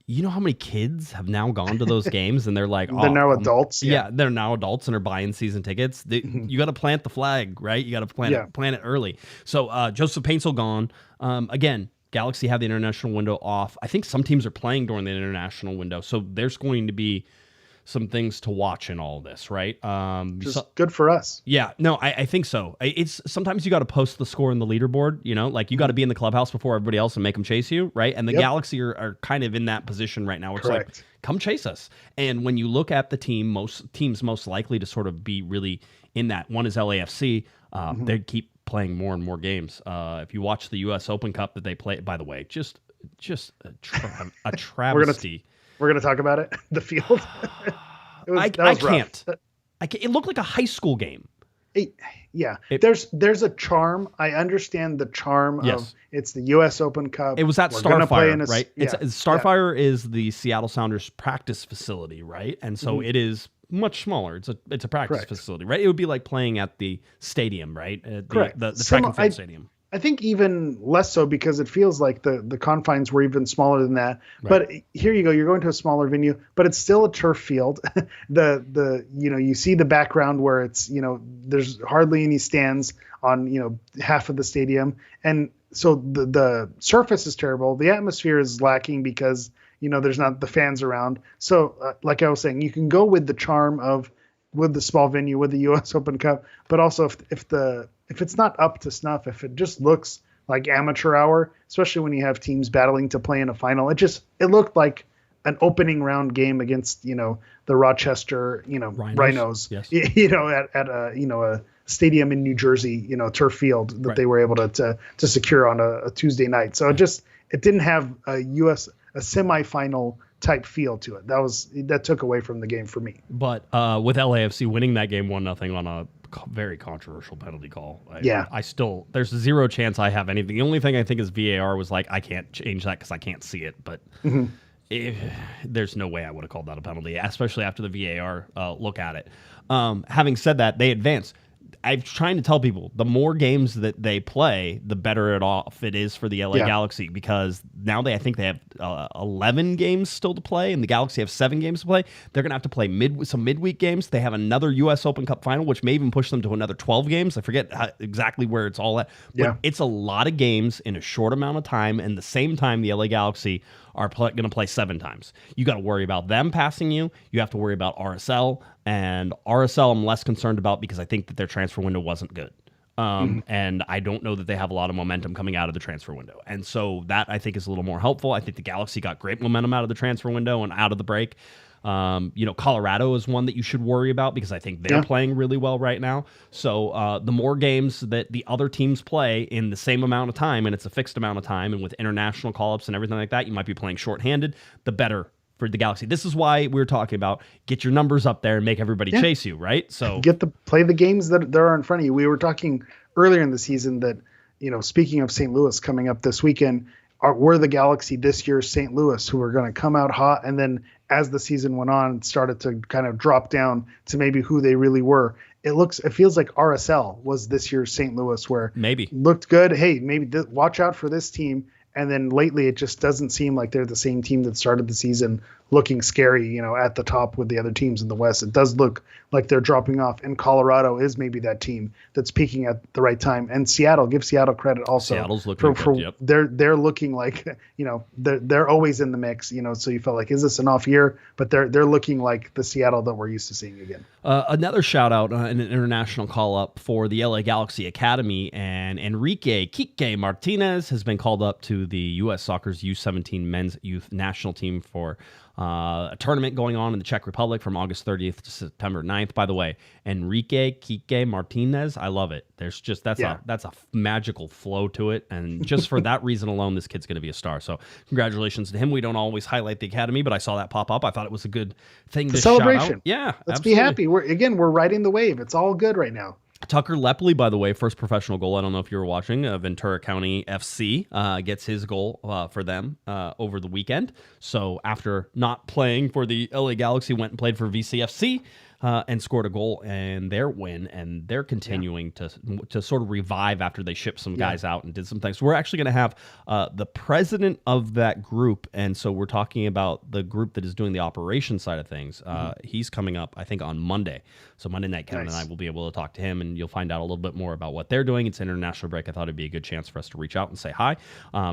You know how many kids have now gone to those games and they're like, they're now adults. Yeah, they're now adults and are buying season tickets. You got to plant the flag, right? You got to plant it early. So Joseph Paintsill gone. Again, Galaxy have the international window off. I think some teams are playing during the international window. So there's going to be some things to watch in all this, right? Just good for us. Yeah, no, I think so. It's sometimes you got to post the score in the leaderboard, like you got to be in the clubhouse before everybody else and make them chase you, right? And the Galaxy are kind of in that position right now where it's like, come chase us. And when you look at the team, most teams most likely to sort of be really in that, one is LAFC. They keep playing more and more games. If you watch the U.S. Open Cup that they play, by the way, just a travesty. We're gonna talk about it. The field. I can't. It looked like a high school game. There's a charm. I understand the charm of it's the U.S. Open Cup. It was at Starfire, right? Starfire is the Seattle Sounders practice facility, right? And so it is much smaller. It's a practice facility, right? It would be like playing at the stadium, right? The track and field stadium. I think even less so because it feels like the confines were even smaller than that. Right. But here you go, you're going to a smaller venue, but it's still a turf field. You see the background where it's, there's hardly any stands on, half of the stadium. And so the surface is terrible. The atmosphere is lacking because, there's not the fans around. So like I was saying, you can go with the charm of with the small venue, with the U.S. Open Cup, but also if it's not up to snuff, if it just looks like amateur hour, especially when you have teams battling to play in a final, it looked like an opening round game against, the Rochester, Rhinos, yes. At a stadium in New Jersey, turf field that they were able to secure on a Tuesday night. So it didn't have a semifinal type feel to it. That took away from the game for me. But with LAFC winning that game 1-0 on a very controversial penalty call. There's zero chance I have anything. The only thing I think is VAR was like, I can't change that because I can't see it. But there's no way I would have called that a penalty, especially after the VAR look at it. Having said that, they advance. I'm trying to tell people the more games that they play, the better it is for the LA Galaxy, because now I think they have 11 games still to play, and the Galaxy have 7 games to play. They're going to have to play some midweek games. They have another U.S. Open Cup final, which may even push them to another 12 games. I forget exactly where it's all at. But it's a lot of games in a short amount of time, and the same time the LA Galaxy are going to play 7 times. You got to worry about them passing you. You have to worry about RSL. And RSL I'm less concerned about because I think that their transfer window wasn't good. And I don't know that they have a lot of momentum coming out of the transfer window. And so that I think is a little more helpful. I think the Galaxy got great momentum out of the transfer window and out of the break. Colorado is one that you should worry about because I think they're playing really well right now. So the more games that the other teams play in the same amount of time, and it's a fixed amount of time, and with international call-ups and everything like that, you might be playing shorthanded, the better for the Galaxy. This is why we're talking about get your numbers up there and make everybody chase you, right? So play the games that are in front of you. We were talking earlier in the season that, speaking of St. Louis coming up this weekend, were the Galaxy this year's St. Louis, who are going to come out hot, and then as the season went on, started to kind of drop down to maybe who they really were. It feels like RSL was this year's St. Louis, where maybe looked good. Hey, maybe watch out for this team. And then lately, it just doesn't seem like they're the same team that started the season looking scary, at the top with the other teams in the West. It does look like they're dropping off. And Colorado is maybe that team that's peaking at the right time. And give Seattle credit also. Seattle's looking good, yep. They're looking like, they're always in the mix, so you felt like, is this an off year? But they're looking like the Seattle that we're used to seeing again. Another shout out, an international call up for the LA Galaxy Academy, and Enrique Quique Martinez has been called up to the U.S. Soccer's U17 men's youth national team for a tournament going on in the Czech Republic from August 30th to September 9th. By the way, Enrique Quique Martinez, I love it. There's just that's a magical flow to it, and just for that reason alone, this kid's going to be a star. So congratulations to him. We don't always highlight the academy, but I saw that pop up. I thought it was a good thing to celebration. Shout out. Yeah, let's absolutely. be happy. We're riding the wave. It's all good right now. Tucker Lepley, by the way, first professional goal. I don't know if you were watching. Ventura County FC gets his goal for them over the weekend. So after not playing for the LA Galaxy, went and played for VCFC and scored a goal in their win. And they're continuing to sort of revive after they shipped some guys out and did some things. So we're actually going to have the president of that group. And so we're talking about the group that is doing the operation side of things. He's coming up, I think, on Monday. So Monday night, Kevin and I will be able to talk to him, and you'll find out a little bit more about what they're doing. It's an international break. I thought it'd be a good chance for us to reach out and say hi.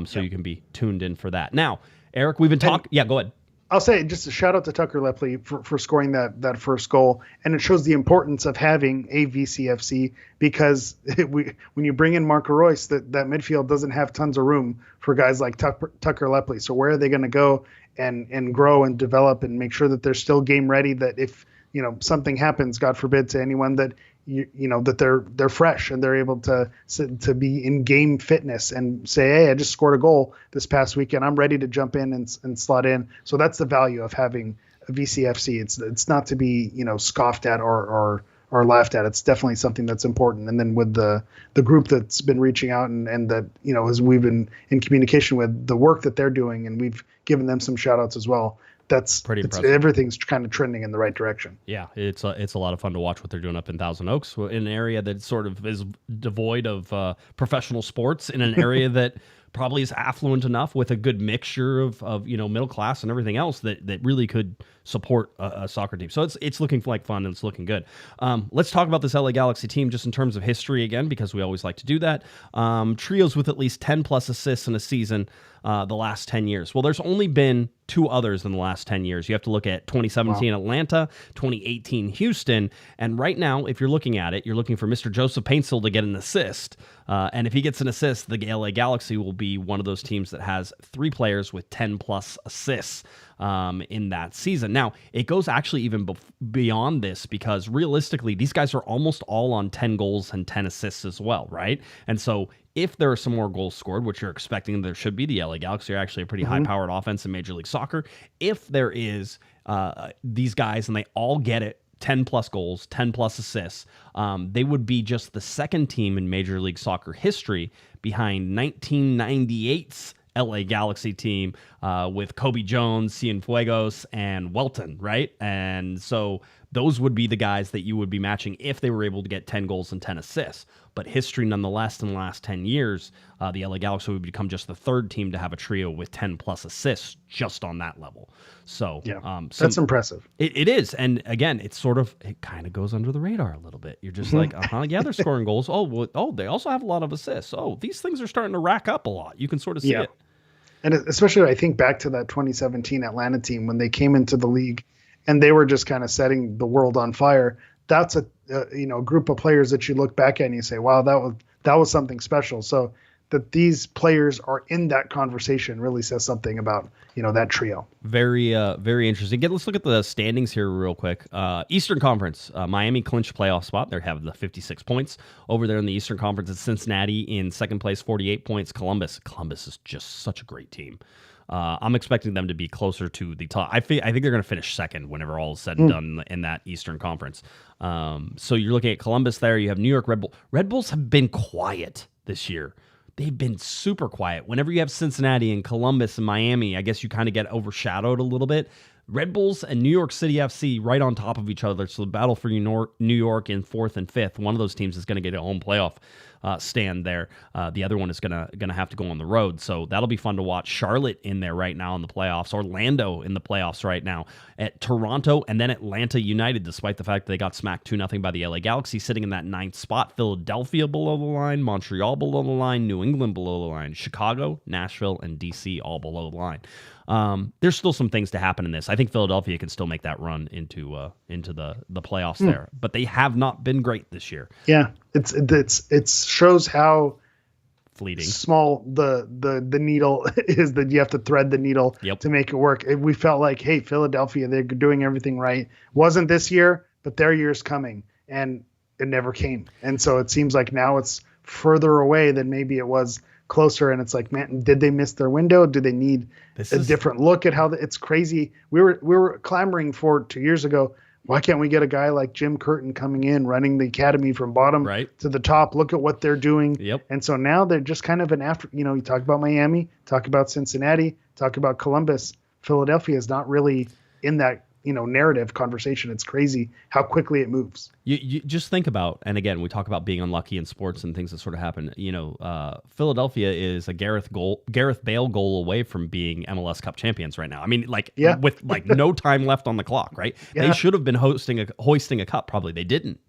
So you can be tuned in for that. Now, Eric, we've been talking. Yeah, go ahead. I'll say just a shout out to Tucker Lepley for scoring that first goal. And it shows the importance of having a VCFC because when you bring in Marco Royce, that midfield doesn't have tons of room for guys like Tucker Lepley. So where are they going to go and grow and develop and make sure that they're still game ready, that if, something happens, God forbid, to anyone, that that they're fresh and they're able to be in game fitness and say, hey, I just scored a goal this past weekend. I'm ready to jump in and slot in. So that's the value of having a VCFC. It's not to be, scoffed at or laughed at. It's definitely something that's important. And then with the group that's been reaching out and that, as we've been in communication with, the work that they're doing, and we've given them some shout outs as well. That's pretty impressive. Everything's kind of trending in the right direction. Yeah, it's a lot of fun to watch what they're doing up in Thousand Oaks, in an area that sort of is devoid of professional sports, in an area that probably is affluent enough with a good mixture of middle class and everything else that really could support a soccer team. So it's looking like fun and it's looking good. Let's talk about this LA Galaxy team just in terms of history again, because we always like to do that. Trios with at least 10 plus assists in a season the last 10 years. Well, there's only been 2 others in the last 10 years. You have to look at 2017 Atlanta, 2018 Houston, and right now, if you're looking at it, you're looking for Mr. Joseph Paintsill to get an assist. And if he gets an assist, the LA Galaxy will be one of those teams that has 3 players with 10 plus assists in that season. Now, it goes actually even beyond this, because realistically, these guys are almost all on 10 goals and 10 assists as well, right? And so if there are some more goals scored, which you're expecting there should be, the LA Galaxy are actually a pretty high-powered offense in Major League Soccer. If there is these guys and they all get it, 10 plus goals, 10 plus assists, they would be just the second team in Major League Soccer history behind 1998's LA Galaxy team with Kobe Jones, Cienfuegos, and Welton, right? And so those would be the guys that you would be matching if they were able to get 10 goals and 10 assists. But history, nonetheless, in the last 10 years, the LA Galaxy would become just the third team to have a trio with 10 plus assists just on that level. So that's impressive. It is. And again, it kind of goes under the radar a little bit. You're just like, yeah, they're scoring goals. They also have a lot of assists. Oh, these things are starting to rack up a lot. You can sort of see it. And especially, I think back to that 2017 Atlanta team when they came into the league and they were just kind of setting the world on fire. That's a group of players that you look back at and you say, wow, that was something special. So that these players are in that conversation really says something about, that trio. Very, very interesting. Again, let's look at the standings here real quick. Eastern Conference, Miami clinched playoff spot. They have the 56 points. Over there in the Eastern Conference, it's Cincinnati in second place, 48 points. Columbus is just such a great team. I'm expecting them to be closer to the top. I think they're going to finish second whenever all is said and done in that Eastern Conference. So you're looking at Columbus there. You have New York Red Bull. Red Bulls have been quiet this year. They've been super quiet. Whenever you have Cincinnati and Columbus and Miami, I guess you kind of get overshadowed a little bit. Red Bulls and New York City FC right on top of each other. So the battle for New York in 4th and 5th. One of those teams is going to get a home playoff stand there. The other one is gonna have to go on the road. So that'll be fun to watch. Charlotte in there right now in the playoffs. Orlando in the playoffs right now. At Toronto and then Atlanta United, despite the fact that they got smacked 2-0 by the LA Galaxy, sitting in that 9th spot. Philadelphia below the line. Montreal below the line. New England below the line. Chicago, Nashville, and DC all below the line. There's still some things to happen in this. I think Philadelphia can still make that run into the playoffs there, but they have not been great this year. Yeah, it shows how fleeting small the needle is, that you have to thread the needle to make it work. We felt like, hey, Philadelphia, they're doing everything right. Wasn't this year, but their year's coming, and it never came. And so it seems like now it's further away than maybe it was closer, and it's like, man, did they miss their window? Do they need a different look at how it's crazy? We were clamoring for 2 years ago. Why can't we get a guy like Jim Curtin coming in, running the academy from bottom to the top? Look at what they're doing. And so now they're just kind of an after. You talk about Miami, talk about Cincinnati, talk about Columbus. Philadelphia is not really in that narrative conversation. It's crazy how quickly it moves. You just think about, and again, we talk about being unlucky in sports and things that sort of happen. Philadelphia is a Gareth Bale goal away from being MLS Cup champions right now. I mean, with no time left on the clock, right? They should have been hoisting a cup. Probably they didn't.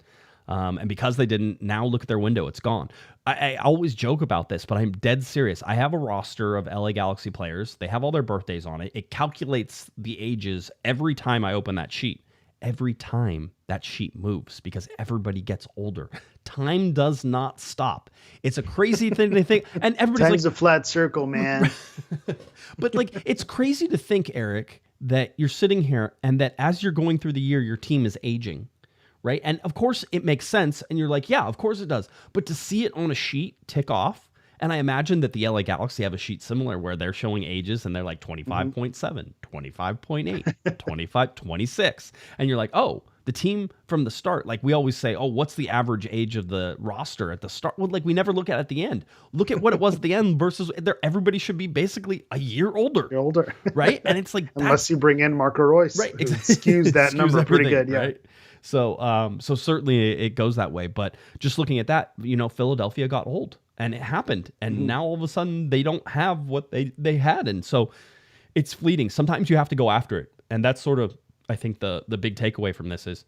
And because they didn't, now look at their window. It's gone. I always joke about this, but I'm dead serious. I have a roster of LA Galaxy players. They have all their birthdays on it. It calculates the ages every time I open that sheet. Every time that sheet moves, because everybody gets older. Time does not stop. It's a crazy thing to think. And everybody's Time's a flat circle, man. But like, it's crazy to think, Eric, that you're sitting here and that as you're going through the year, your team is aging. Right. And of course it makes sense. And you're like, yeah, of course it does. But to see it on a sheet tick off, and I imagine that the LA Galaxy have a sheet similar where they're showing ages and they're like 25.7, 25.8, 25, 26. And you're like, oh, the team from the start, like we always say, oh, what's the average age of the roster at the start? Well, like we never look at the end. Look at what it was at the end versus everybody should be basically a year older. You're older. Right. And it's like, unless you bring in Marco Royce. Right. Exactly. Skews that number pretty good. Yeah. Right? So certainly it goes that way. But just looking at that, Philadelphia got old and it happened. And now all of a sudden they don't have what they had. And so it's fleeting. Sometimes you have to go after it. And that's sort of, I think the big takeaway from this is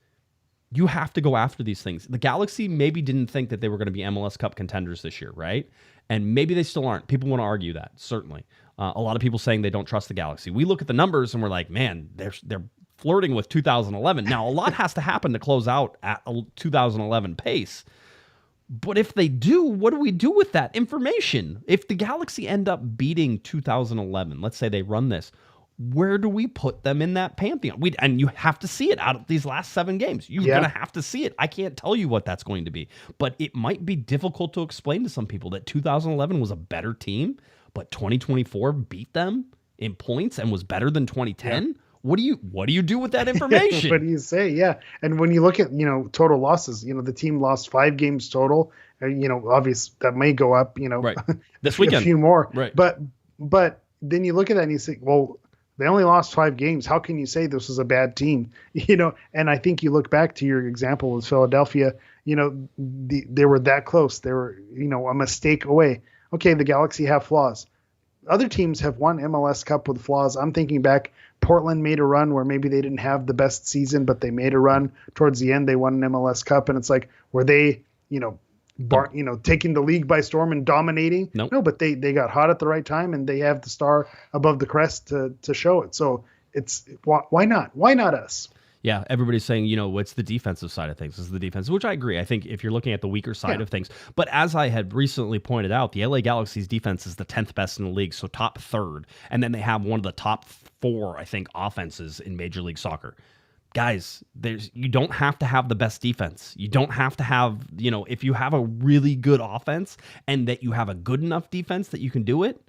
you have to go after these things. The Galaxy maybe didn't think that they were going to be MLS Cup contenders this year, right? And maybe they still aren't. People want to argue that, certainly. A lot of people saying they don't trust the Galaxy. We look at the numbers and we're like, man, they're flirting with 2011. Now, a lot has to happen to close out at a 2011 pace. But if they do, what do we do with that information? If the Galaxy end up beating 2011, let's say they run this, where do we put them in that pantheon? And you have to see it out of these last 7 games. You're going to have to see it. I can't tell you what that's going to be. But it might be difficult to explain to some people that 2011 was a better team, but 2024 beat them in points and was better than 2010. Yeah. What do you do with that information? What do you say? Yeah. And when you look at, total losses, the team lost 5 games total. Obvious that may go up, right. This weekend, a few more. Right. But then you look at that and you think, well, they only lost 5 games. How can you say this was a bad team? And I think you look back to your example with Philadelphia, they were that close. They were, a mistake away. Okay, the Galaxy have flaws. Other teams have won MLS Cup with flaws. I'm thinking back, Portland made a run where maybe they didn't have the best season, but they made a run towards the end. They won an MLS Cup, and it's like, were they, taking the league by storm and dominating? Nope. No, but they got hot at the right time, and they have the star above the crest to show it. So it's why not? Why not us? Yeah, everybody's saying, what's the defensive side of things? Is the defense, which I agree. I think if you're looking at the weaker side of things, but as I had recently pointed out, the LA Galaxy's defense is the 10th best in the league, so top 3rd, and then they have one of the top 4, I think, offenses in Major League Soccer. Guys, you don't have to have the best defense. You don't have to have, if you have a really good offense and that you have a good enough defense that you can do it,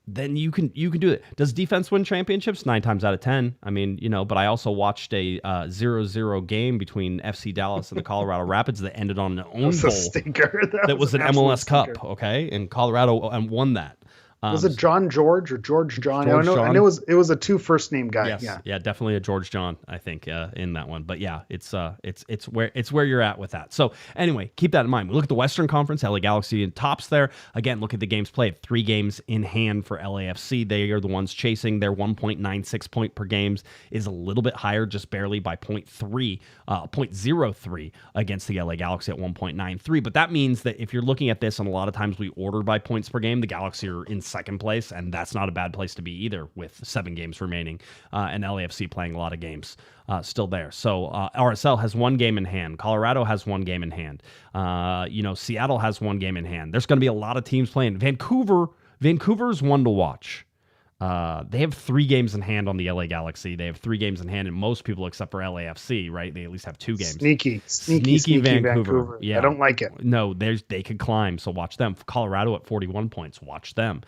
then you can do it. Does defense win championships? 9 times out of 10. I mean, but I also watched a 0-0 game between FC Dallas and the Colorado Rapids that ended on an own goal. That was an MLS stinker. Cup, okay? And Colorado won that. Was it John George or George John? I know it was a 2 first name guy. Yes. Yeah, definitely a George John, I think, in that one. But yeah, it's where you're at with that. So anyway, keep that in mind. We look at the Western Conference, LA Galaxy in tops there. Again, look at the games played. 3 games in hand for LAFC. They are the ones chasing. Their 1.96 point per games is a little bit higher, just barely by 0.03 against the LA Galaxy at 1.93. But that means that if you're looking at this, and a lot of times we order by points per game, the Galaxy are in second place, and that's not a bad place to be either with 7 games remaining, and LAFC playing a lot of games still there. So RSL has 1 game in hand. Colorado has 1 game in hand. Seattle has 1 game in hand. There's going to be a lot of teams playing. Vancouver's one to watch. They have 3 games in hand on the LA Galaxy. They have 3 games in hand, and most people, except for LAFC, right? They at least have 2 games. Sneaky Vancouver. Yeah, I don't like it. No, they could climb, so watch them. Colorado at 41 points. Watch them.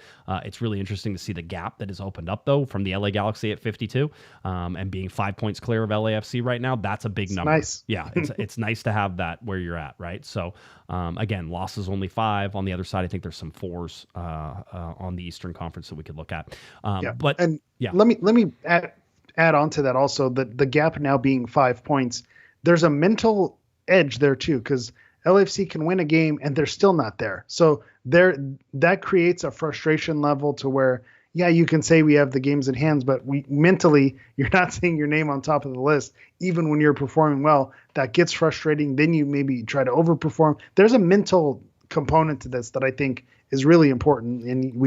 It's really interesting to see the gap that has opened up, though, from the LA Galaxy at 52 and being 5 points clear of LAFC right now. That's a big number. Nice. Yeah, it's nice to have that where you're at, right? So, again, losses only 5. On the other side, I think there's some 4s on the Eastern Conference that we could look at. Let me add on to that also, that the gap now being 5 points, there's a mental edge there too, because LAFC can win a game and they're still not there. So that creates a frustration level to where, yeah, you can say we have the games in hands, but we mentally, you're not seeing your name on top of the list, even when you're performing well. That gets frustrating. Then you maybe try to overperform. There's a mental component to this that I think is really important. And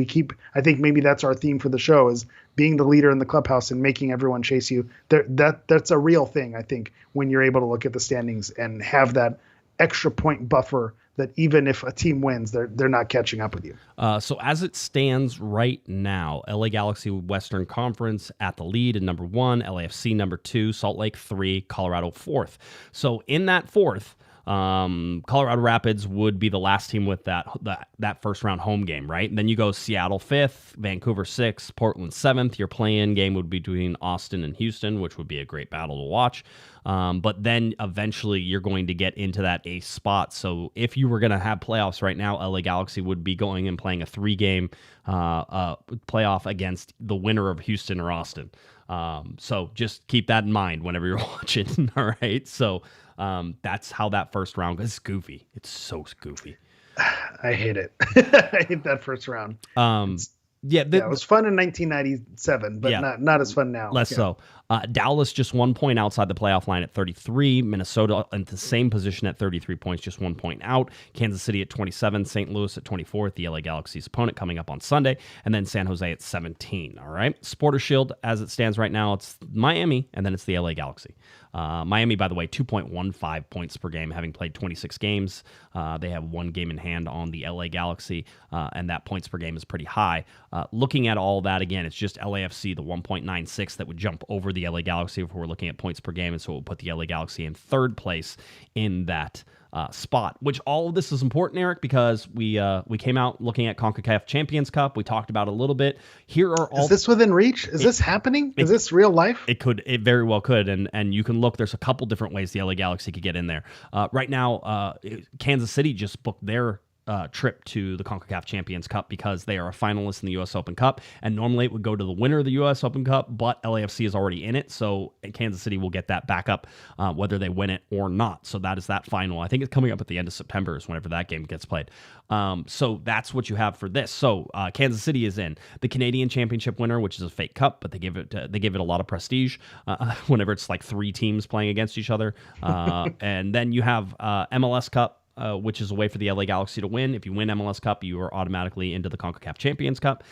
I think maybe that's our theme for the show, is being the leader in the clubhouse and making everyone chase you. That's a real thing, I think, when you're able to look at the standings and have that extra point buffer that even if a team wins, they're not catching up with you. So as it stands right now, LA Galaxy Western Conference at the lead in number 1, LAFC number 2, Salt Lake 3, Colorado 4th. So in that 4th, Colorado Rapids would be the last team with that first round home game, right? And then you go Seattle 5th, Vancouver 6th, Portland 7th. Your play-in game would be between Austin and Houston, which would be a great battle to watch. But then eventually you're going to get into that ace spot. So if you were going to have playoffs right now, LA Galaxy would be going and playing a 3-game playoff against the winner of Houston or Austin. So just keep that in mind whenever you're watching. All right. So that's how that first round goes. It's goofy. It's so goofy. I hate it. I hate that first round. It was fun in 1997, but not as fun now. Less so. Dallas just 1 point outside the playoff line at 33. Minnesota in the same position at 33 points, just 1 point out. Kansas City at 27. St. Louis at 24. The LA Galaxy's opponent coming up on Sunday. And then San Jose at 17. All right. Supporter Shield, as it stands right now, it's Miami, and then it's the LA Galaxy. Miami, by the way, 2.15 points per game, having played 26 games. They have 1 game in hand on the LA Galaxy, and that points per game is pretty high. Looking at all that, again, it's just LAFC, the 1.96 that would jump over the LA Galaxy if we're looking at points per game, and so it would put the LA Galaxy in 3rd place in that spot, which all of this is important, Eric, because we came out looking at CONCACAF Champions Cup. We talked about it a little bit. Here are all. Is this within reach? Is this happening? Is this real life? It very well could. And you can look, there's a couple different ways the LA Galaxy could get in there. Right now, Kansas City just booked their trip to the CONCACAF Champions Cup because they are a finalist in the U.S. Open Cup, and normally it would go to the winner of the U.S. Open Cup, but LAFC is already in it, so Kansas City will get that back up whether they win it or not. So that is that final. I think it's coming up at the end of September is whenever that game gets played. So that's what you have for this. So Kansas City is in. The Canadian Championship winner, which is a fake cup, but they give it a lot of prestige whenever it's like 3 teams playing against each other. And then you have MLS Cup, which is a way for the LA Galaxy to win. If you win MLS Cup, you are automatically into the CONCACAF Champions Cup.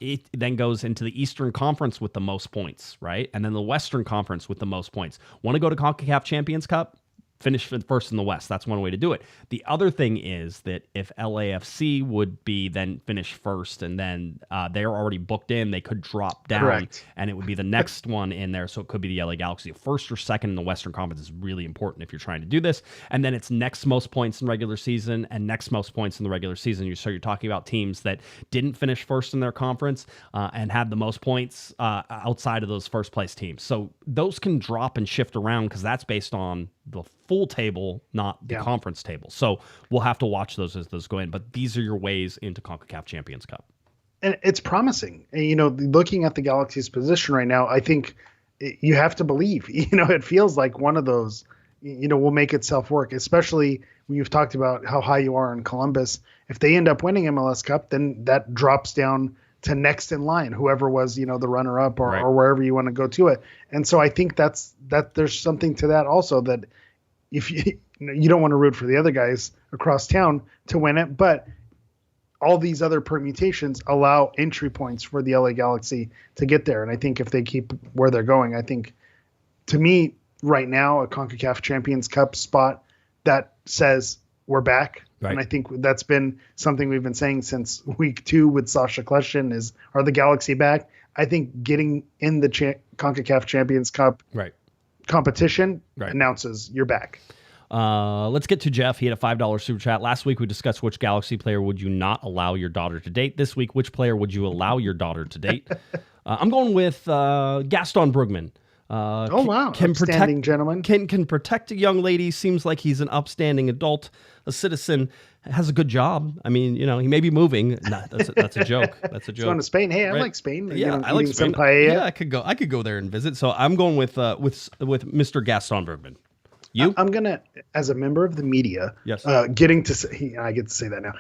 It then goes into the Eastern Conference with the most points, right? And then the Western Conference with the most points. Want to go to CONCACAF Champions Cup? Finish first in the West. That's one way to do it. The other thing is that if LAFC would be then finish first and then they're already booked in, they could drop down. Correct. And it would be the next one in there. So it could be the LA Galaxy. First or second in the Western Conference is really important if you're trying to do this. And then it's next most points in regular season and next most points in the regular season. So you're talking about teams that didn't finish first in their conference and had the most points outside of those first place teams. So those can drop and shift around because that's based on the full table, not the conference table. So we'll have to watch those as those go in. But these are your ways into CONCACAF Champions Cup. And it's promising. And, looking at the Galaxy's position right now, I think you have to believe. It feels like one of those, will make itself work, especially when you've talked about how high you are in Columbus. If they end up winning MLS Cup, then that drops down to next in line, whoever was, the runner up or wherever you want to go to it. And so I think that there's something to that also, that if you don't want to root for the other guys across town to win it, but all these other permutations allow entry points for the LA Galaxy to get there. And I think if they keep where they're going, I think, to me right now, a CONCACAF Champions Cup spot that says we're back. Right. And I think that's been something we've been saying since week 2 with Sasha Kleshin is, are the Galaxy back? I think getting in the CONCACAF Champions Cup competition announces you're back. Let's get to Jeff. He had a $5 super chat. Last week we discussed which Galaxy player would you not allow your daughter to date. This week, which player would you allow your daughter to date? I'm going with Gaston Brugman. Upstanding gentleman. Can protect a young lady. Seems like he's an upstanding adult, a citizen, has a good job. I mean, he may be moving. Nah, that's a joke. That's a joke. He's going to Spain. Hey, I like Spain. Yeah, I like Spain. Some paella. Yeah, I could go there and visit. So I'm going with Mr. Gaston Brugman. You? I'm gonna, as a member of the media, Yes. getting to say, I get to say that now.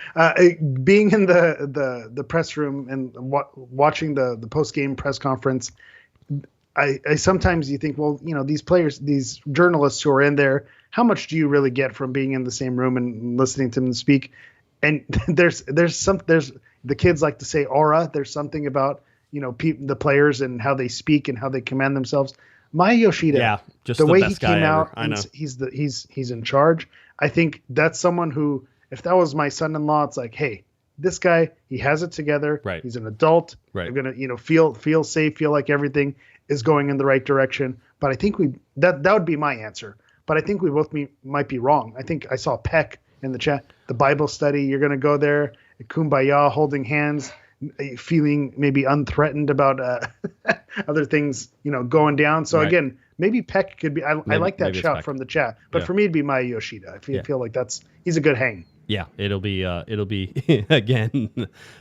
Being in the press room and watching the post game press conference, I sometimes you think, well, these players, these journalists who are in there, how much do you really get from being in the same room and listening to them speak? And there's the kids like to say aura. There's something about the players and how they speak and how they command themselves. Maya Yoshida, just the way he best guy came ever. out, I know. and he's in charge. I think that's someone who, if that was my son-in-law, it's like, hey, this guy, he has it together. Right. He's an adult. Right. I'm gonna, feel safe, feel like everything is going in the right direction. But I think that would be my answer. But I think we both might be wrong. I think I saw Peck in the chat, the Bible study. You're gonna go there, kumbaya, holding hands, feeling maybe unthreatened about other things, going down. So again, maybe Peck could be. I like that shout from the chat, but for me it'd be Maya Yoshida. I feel like he's a good hang. Yeah, it'll be again.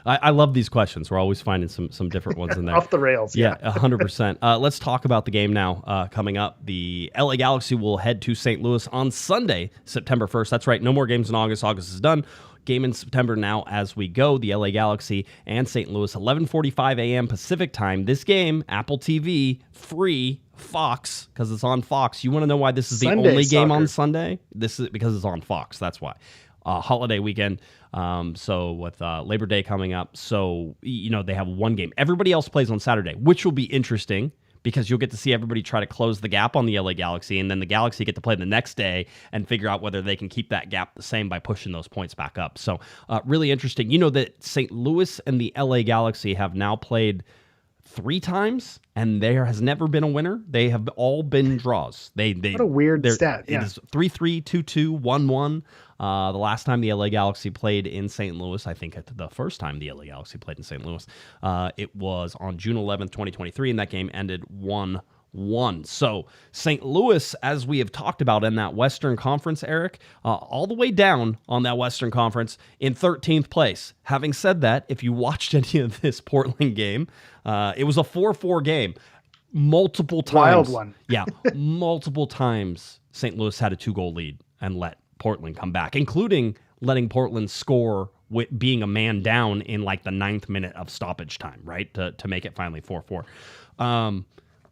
I love these questions. We're always finding some different ones in there. Off the rails. Yeah, 100%. Let's talk about the game now. Coming up, the LA Galaxy will head to St. Louis on Sunday, September 1st. That's right. No more games in August. August is done. Game in September now as we go. The LA Galaxy and St. Louis, 11:45 a.m. Pacific time. This game, Apple TV, free, Fox, because it's on Fox. You want to know why this is the Sunday only game soccer. on Sunday? This is because it's on Fox. That's why. Holiday weekend. So with Labor Day coming up, so they have one game. Everybody else plays on Saturday, which will be interesting because you'll get to see everybody try to close the gap on the LA Galaxy, and then the Galaxy get to play the next day and figure out whether they can keep that gap the same by pushing those points back up. So really interesting. You know that St. Louis and the LA Galaxy have now played 3 times, and there has never been a winner. They have all been draws. What a weird stat. It is 3-3, 2-2, 1-1. The last time the LA Galaxy played in St. Louis, I think the first time the LA Galaxy played in St. Louis, it was on June 11th, 2023, and that game ended 1-1. So St. Louis, as we have talked about in that Western Conference, Eric, all the way down on that Western Conference in 13th place. Having said that, if you watched any of this Portland game, it was a 4-4 game. Multiple times. Wild one. Yeah, multiple times St. Louis had a 2-goal lead and let Portland come back, including letting Portland score with being a man down in like the 9th minute of stoppage time, right? To make it finally 4-4.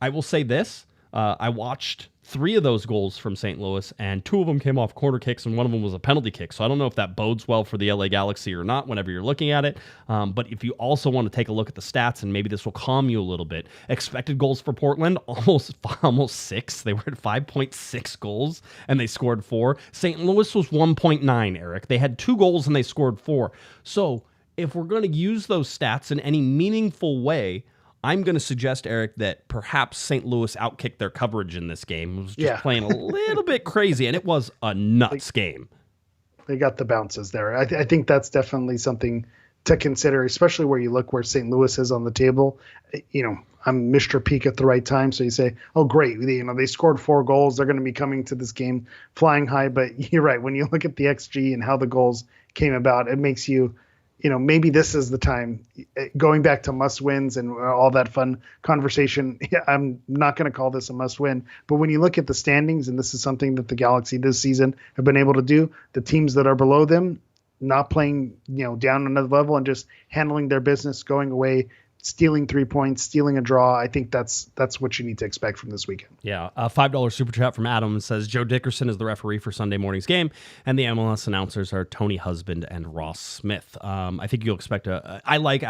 I will say this. I watched 3 of those goals from St. Louis, and 2 of them came off corner kicks, and one of them was a penalty kick. So I don't know if that bodes well for the LA Galaxy or not whenever you're looking at it. But if you also want to take a look at the stats, and maybe this will calm you a little bit, expected goals for Portland, almost 6. They were at 5.6 goals, and they scored 4. St. Louis was 1.9, Eric. They had 2 goals, and they scored 4. So if we're going to use those stats in any meaningful way, I'm going to suggest, Eric, that perhaps St. Louis outkicked their coverage in this game. It was just playing a little bit crazy, and it was a nuts game. They got the bounces there. I think that's definitely something to consider, especially where you look where St. Louis is on the table. I'm Mr. Peak at the right time, so you say, oh, great. They scored 4 goals. They're going to be coming to this game flying high. But you're right. When you look at the XG and how the goals came about, it makes you – maybe this is the time, going back to must wins and all that fun conversation. I'm not going to call this a must win, but when you look at the standings, and this is something that the Galaxy this season have been able to do, the teams that are below them, not playing, down another level and just handling their business, going away, stealing 3 points, stealing a draw. I think that's what you need to expect from this weekend. Yeah, a $5 super chat from Adam says Joe Dickerson is the referee for Sunday morning's game, and the MLS announcers are Tony Husband and Ross Smith. I think you'll expect I like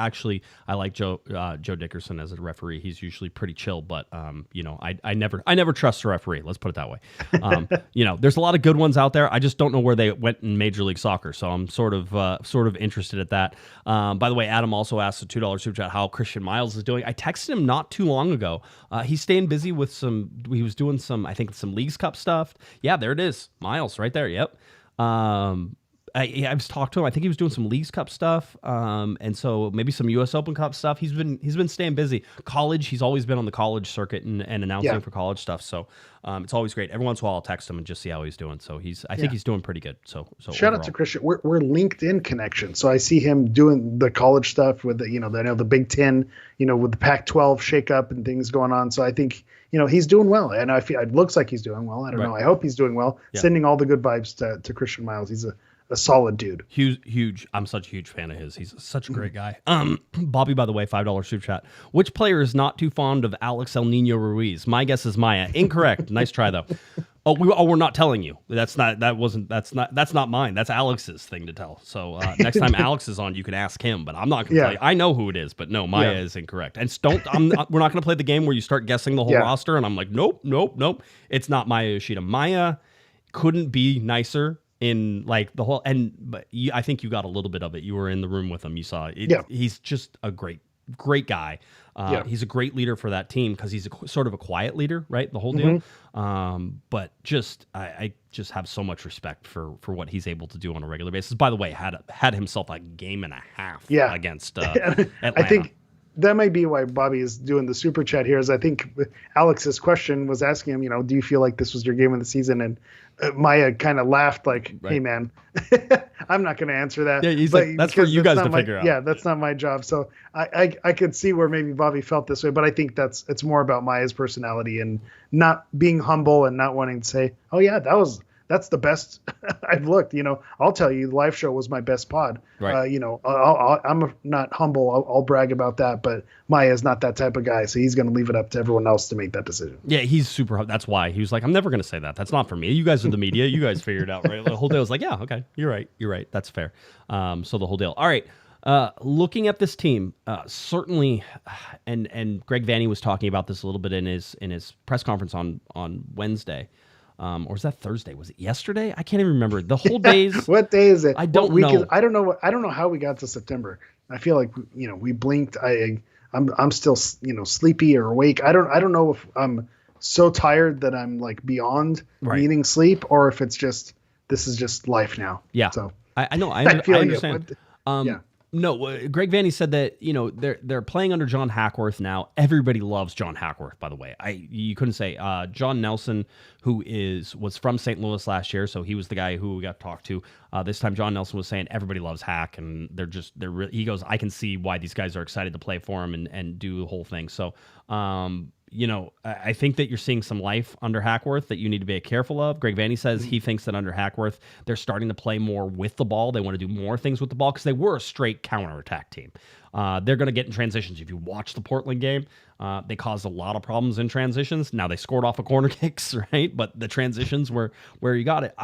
Joe Dickerson as a referee. He's usually pretty chill, but I never trust a referee. Let's put it that way. There's a lot of good ones out there. I just don't know where they went in Major League Soccer, so I'm sort of interested at that. By the way, Adam also asked a $2 super chat how Christian Miles is doing. I texted him not too long ago. He's staying busy with he was doing some Leagues Cup stuff. Yeah, there it is. Miles right there. Yep. I've talked to him. I think he was doing some Leagues Cup stuff, and so maybe some U.S. Open Cup stuff. He's been staying busy. College, he's always been on the college circuit and announcing for college stuff. So it's always great. Every once in a while, I'll text him and just see how he's doing. So I think he's doing pretty good. So shout out to Christian. We're LinkedIn connection. So I see him doing the college stuff with the Big Ten, with the Pac-12 shakeup and things going on. So I think he's doing well, and I feel it looks like he's doing well. I don't know. I hope he's doing well. Yeah. Sending all the good vibes to Christian Miles. He's a solid dude. Huge. I'm such a huge fan of his. He's such a great guy. Bobby, by the way, $5 super chat. Which player is not too fond of Alex El Nino Ruiz? My guess is Maya. Incorrect. Nice try though. We're not telling you. That's not mine. That's Alex's thing to tell. So next time Alex is on, you can ask him. But I'm not going to tell you. I know who it is, but no, Maya is incorrect. And we're not going to play the game where you start guessing the whole roster. And I'm like, nope. It's not Maya Yoshida. Maya couldn't be nicer. In like the whole, I think you got a little bit of it. You were in the room with him. You saw it. He's just a great guy. He's a great leader for that team because he's sort of a quiet leader, right? The whole deal. But I just have so much respect for what he's able to do on a regular basis. By the way, had himself a game and a half against Atlanta. I think that might be why Bobby is doing the super chat here. Is I think Alex's question was asking him, do you feel like this was your game of the season? And Maya kind of laughed like, hey, man, I'm not going to answer that. Yeah, he's like, that's for you guys to figure out. Yeah, that's not my job. So I could see where maybe Bobby felt this way, but I think it's more about Maya's personality and not being humble and not wanting to say, oh, yeah, that's the best I've looked. I'll tell you, the live show was my best pod. Right. I'm not humble. I'll brag about that, but Maya's not that type of guy, so he's going to leave it up to everyone else to make that decision. Yeah, he's super. That's why he was like, I'm never going to say that. That's not for me. You guys are the media. You guys figure it out, right? The whole day was like, yeah, okay, you're right. That's fair. So the whole deal. All right. Looking at this team, certainly, and Greg Vanney was talking about this a little bit in his press conference on Wednesday. Or was that Thursday? Was it yesterday? I can't even remember. The whole days. What day is it? I don't know. I don't know. I don't know how we got to September. I feel like we blinked. I'm still sleepy or awake. I don't know if I'm so tired that I'm like beyond needing sleep, or if it's just this is just life now. Yeah. So I know. I understand. No, Greg Vanney said that they're playing under John Hackworth now. Everybody loves John Hackworth, by the way. You couldn't say John Nelson, who was from St. Louis last year, so he was the guy who we got talked to. This time, John Nelson was saying everybody loves Hack, and he goes, I can see why these guys are excited to play for him and do the whole thing. So. I think that you're seeing some life under Hackworth that you need to be careful of. Greg Vanney says he thinks that under Hackworth, they're starting to play more with the ball. They want to do more things with the ball because they were a straight counterattack team. They're going to get in transitions. If you watch the Portland game, they caused a lot of problems in transitions. Now, they scored off of corner kicks, right? But the transitions were where you got it.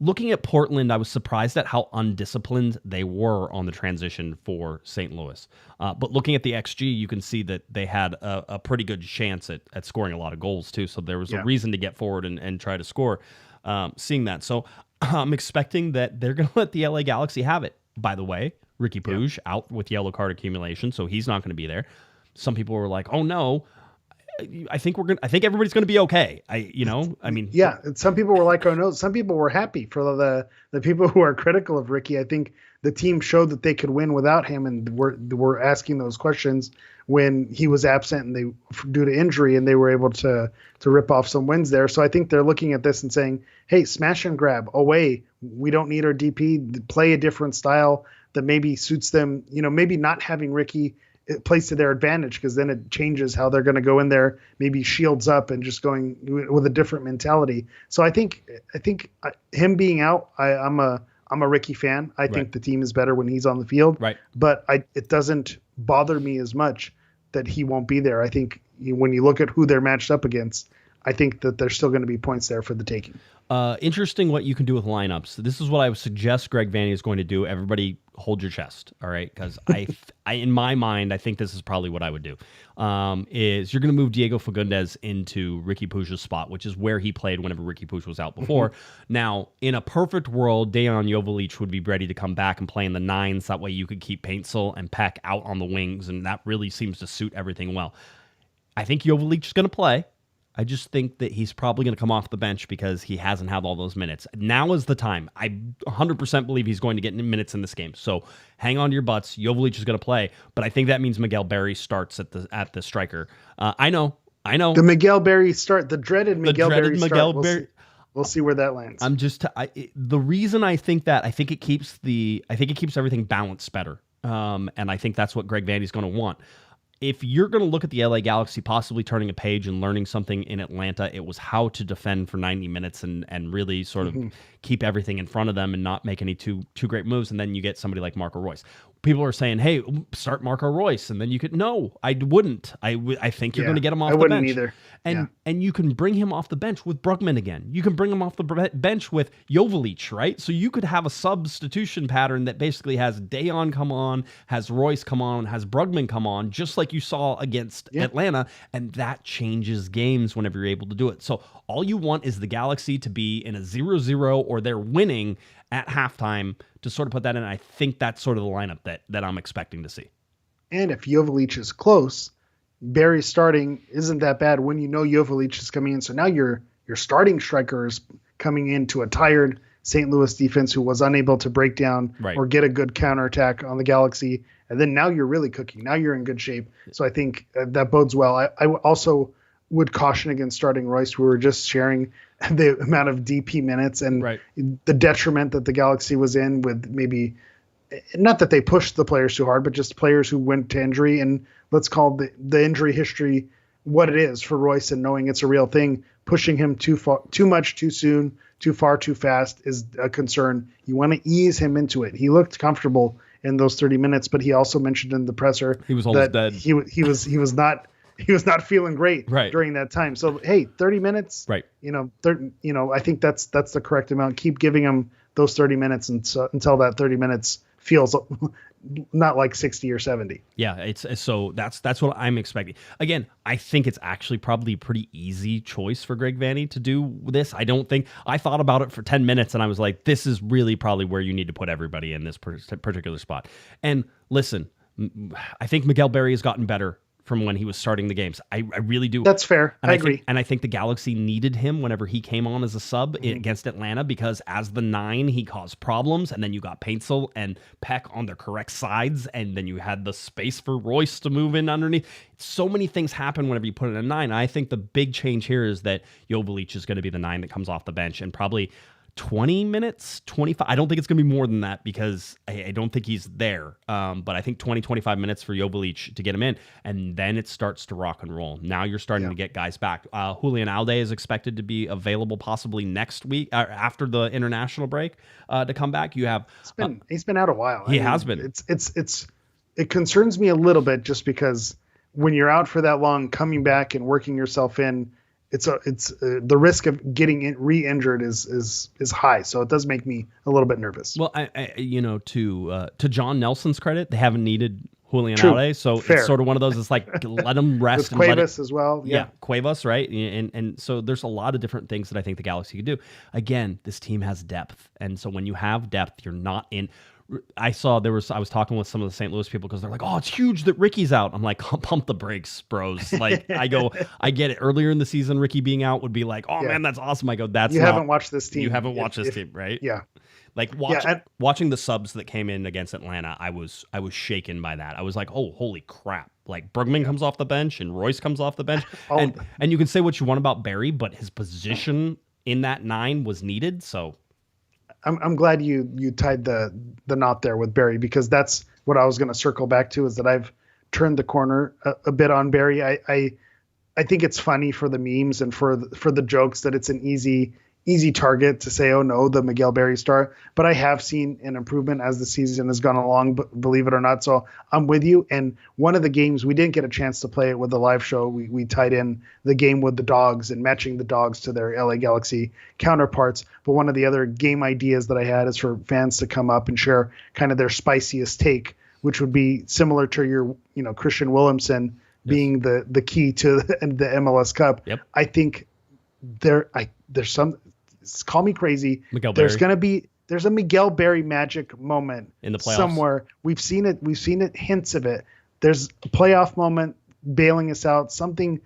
Looking at Portland, I was surprised at how undisciplined they were on the transition for St. Louis. But looking at the XG, you can see that they had a pretty good chance at scoring a lot of goals, too. So there was a reason to get forward and try to score, seeing that. So I'm expecting that they're going to let the LA Galaxy have it. By the way, Riqui Puig out with yellow card accumulation, so he's not going to be there. Some people were like, oh, no. I think everybody's going to be okay. Yeah. Some people were like, oh no. Some people were happy for the people who are critical of Riqui. I think the team showed that they could win without him, and were asking those questions when he was absent and due to injury, and they were able to rip off some wins there. So I think they're looking at this and saying, hey, smash and grab away. We don't need our DP. Play a different style that maybe suits them. Maybe not having Riqui it plays to their advantage, because then it changes how they're going to go in there, maybe shields up and just going with a different mentality. So I think him being out, I'm a Riqui fan. I think the team is better when he's on the field, right? But it doesn't bother me as much that he won't be there. I think when you look at who they're matched up against, I think that there's still going to be points there for the taking. Interesting what you can do with lineups. This is what I would suggest Greg Vanney is going to do. Everybody hold your chest, all right? Because I, in my mind, I think this is probably what I would do. Is you're going to move Diego Fagundez into Riqui Puig's spot, which is where he played whenever Riqui Puig was out before. Now, in a perfect world, Dejan Joveljic would be ready to come back and play in the nines. That way you could keep Paintsel and Peck out on the wings, and that really seems to suit everything well. I think Joveljic is going to play. I just think that he's probably going to come off the bench because he hasn't had all those minutes. Now is the time. I 100% believe he's going to get minutes in this game. So hang on to your butts. Joveljic is going to play, but I think that means Miguel Berry starts at the striker. I know. The Miguel Berry start, the dreaded Miguel Berry start. We'll see where that lands. The reason I think that, I think it keeps everything balanced better. And I think that's what Greg Vandy's going to want. If you're going to look at the LA Galaxy possibly turning a page and learning something in Atlanta, it was how to defend for 90 minutes and really sort of keep everything in front of them and not make any too great moves. And then you get somebody like Marco Royce. People are saying, hey, start Marco Royce. And then you could, no, I wouldn't. I think you're going to get him off the bench. I wouldn't either. And you can bring him off the bench with Brugman again. You can bring him off the bench with Joveljic, right? So you could have a substitution pattern that basically has Dejan come on, has Royce come on, has Brugman come on, just like you saw against Atlanta. And that changes games whenever you're able to do it. So all you want is the Galaxy to be in a 0-0 or they're winning at halftime to sort of put that in. I think that's sort of the lineup that I'm expecting to see. And if Joveljic is close, Berry starting isn't that bad when you know Joveljic is coming in. So now your starting striker is coming into a tired St. Louis defense who was unable to break down or get a good counterattack on the Galaxy. And then now you're really cooking. Now you're in good shape. So I think that bodes well. I also would caution against starting Royce. We were just sharing the amount of DP minutes and the detriment that the Galaxy was in with maybe not that they pushed the players too hard, but just players who went to injury. And let's call the injury history what it is for Royce and knowing it's a real thing. Pushing him too much, too soon, too far, too fast is a concern. You want to ease him into it. He looked comfortable in those 30 minutes, but he also mentioned in the presser he was almost dead. He was not feeling great during that time. So, hey, 30 minutes, I think that's the correct amount. Keep giving him those 30 minutes until that 30 minutes feels not like 60 or 70. Yeah, so that's what I'm expecting. Again, I think it's actually probably a pretty easy choice for Greg Vanny to do this. I thought about it for 10 minutes and I was like, this is really probably where you need to put everybody in this particular spot. And listen, I think Miguel Berry has gotten better from when he was starting the games. I really do. That's fair. And I agree. I think the Galaxy needed him whenever he came on as a sub against Atlanta because as the 9, he caused problems. And then you got Paintsel and Peck on their correct sides. And then you had the space for Royce to move in underneath. So many things happen whenever you put in a 9. I think the big change here is that Joveljic is going to be the 9 that comes off the bench and probably 20 minutes, 25. I don't think it's going to be more than that because I don't think he's there. But I think 20, 25 minutes for Joveljic to get him in. And then it starts to rock and roll. Now you're starting to get guys back. Julian Alde is expected to be available possibly next week after the international break to come back. You have he's been out a while. He has been. It concerns me a little bit just because when you're out for that long, coming back and working yourself in, it's the risk of getting re-injured is high, so it does make me a little bit nervous. Well, to John Nelson's credit, they haven't needed Julian Alde, so fair. It's sort of one of those. It's like let him rest. With Cuevas as well, Cuevas, right? And so there's a lot of different things that I think the Galaxy could do. Again, this team has depth, and so when you have depth, you're not in. I was talking with some of the St. Louis people because they're like, oh, it's huge that Ricky's out. I'm like, pump the brakes, bros. Like I get it. Earlier in the season, Ricky being out would be like, oh man, that's awesome. I go, haven't watched this team. You haven't watched this team, right? Yeah. Like watching the subs that came in against Atlanta, I was shaken by that. I was like, oh, holy crap. Like Brugman comes off the bench and Royce comes off the bench. And you can say what you want about Berry, but his position in that 9 was needed. So I'm glad you tied the knot there with Berry because that's what I was going to circle back to is that I've turned the corner a bit on Berry. I think it's funny for the memes and for the jokes that it's an easy target to say, oh no, the Miguel Berry star. But I have seen an improvement as the season has gone along, believe it or not. So I'm with you. And one of the games, we didn't get a chance to play it with the live show. We tied in the game with the dogs and matching the dogs to their LA Galaxy counterparts. But one of the other game ideas that I had is for fans to come up and share kind of their spiciest take, which would be similar to your, Christian Williamson being the key to the MLS Cup. Yep. I think there's some, call me crazy. There's a Miguel Berry magic moment in the playoffs somewhere. We've seen it hints of it. There's a playoff moment bailing us out. Something.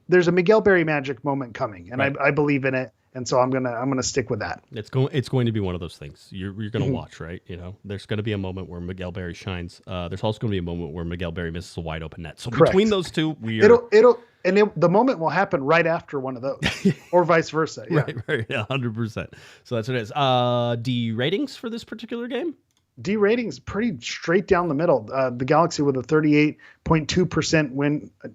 There's a Miguel Berry magic moment coming, and right. I believe in it. And so I'm gonna stick with that. It's going to be one of those things. You're going to watch, right? You know, there's going to be a moment where Miguel Berry shines. There's also going to be a moment where Miguel Berry misses a wide open net. So Correct. between those two, the moment will happen right after one of those, or vice versa. Yeah. Right, 100%. So that's what it is. D ratings for this particular game? D ratings pretty straight down the middle. The Galaxy with a 38.2%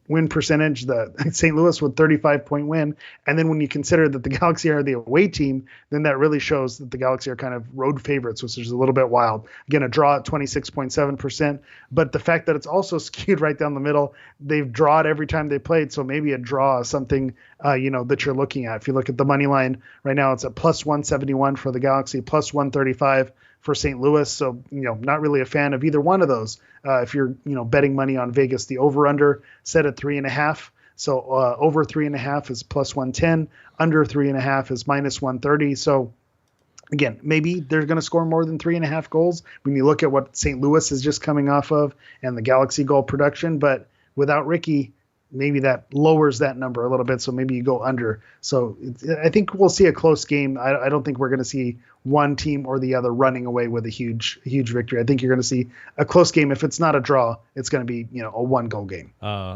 win percentage. The St. Louis with 35% win. And then when you consider that the Galaxy are the away team, then that really shows that the Galaxy are kind of road favorites, which is a little bit wild. Again, a draw at 26.7%. But the fact that it's also skewed right down the middle, they've drawed every time they played. So maybe a draw is something that you're looking at. If you look at the money line right now, it's at plus 171 for the Galaxy, plus 135 for St. Louis. So, not really a fan of either one of those. If you're, betting money on Vegas, the over-under set at 3.5. So over 3.5 is plus 110. Under 3.5 is minus 130. So again, maybe they're going to score more than 3.5 goals when you look at what St. Louis is just coming off of and the Galaxy goal production. But without Riqui, maybe that lowers that number a little bit. So maybe you go under. So I think we'll see a close game. I don't think we're going to see one team or the other running away with a huge victory. I think you're going to see a close game. If it's not a draw, it's going to be, a 1-goal game.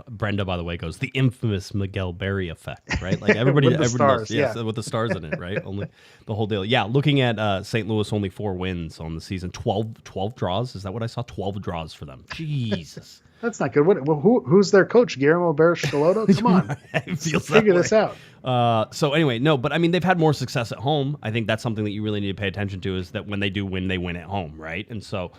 Brenda, by the way, goes the infamous Miguel Berry effect, right? Like everybody stars, knows, with the stars in it, right? Only the whole deal. Yeah. Looking at St. Louis, only 4 wins on the season, 12 draws. Is that what I saw? 12 draws for them. Jesus. That's not good. Who's their coach? Guillermo Barros-Schelotto? Come on. Figure this out. So anyway, no, but I mean, they've had more success at home. I think that's something that you really need to pay attention to, is that when they do win, they win at home, right? And so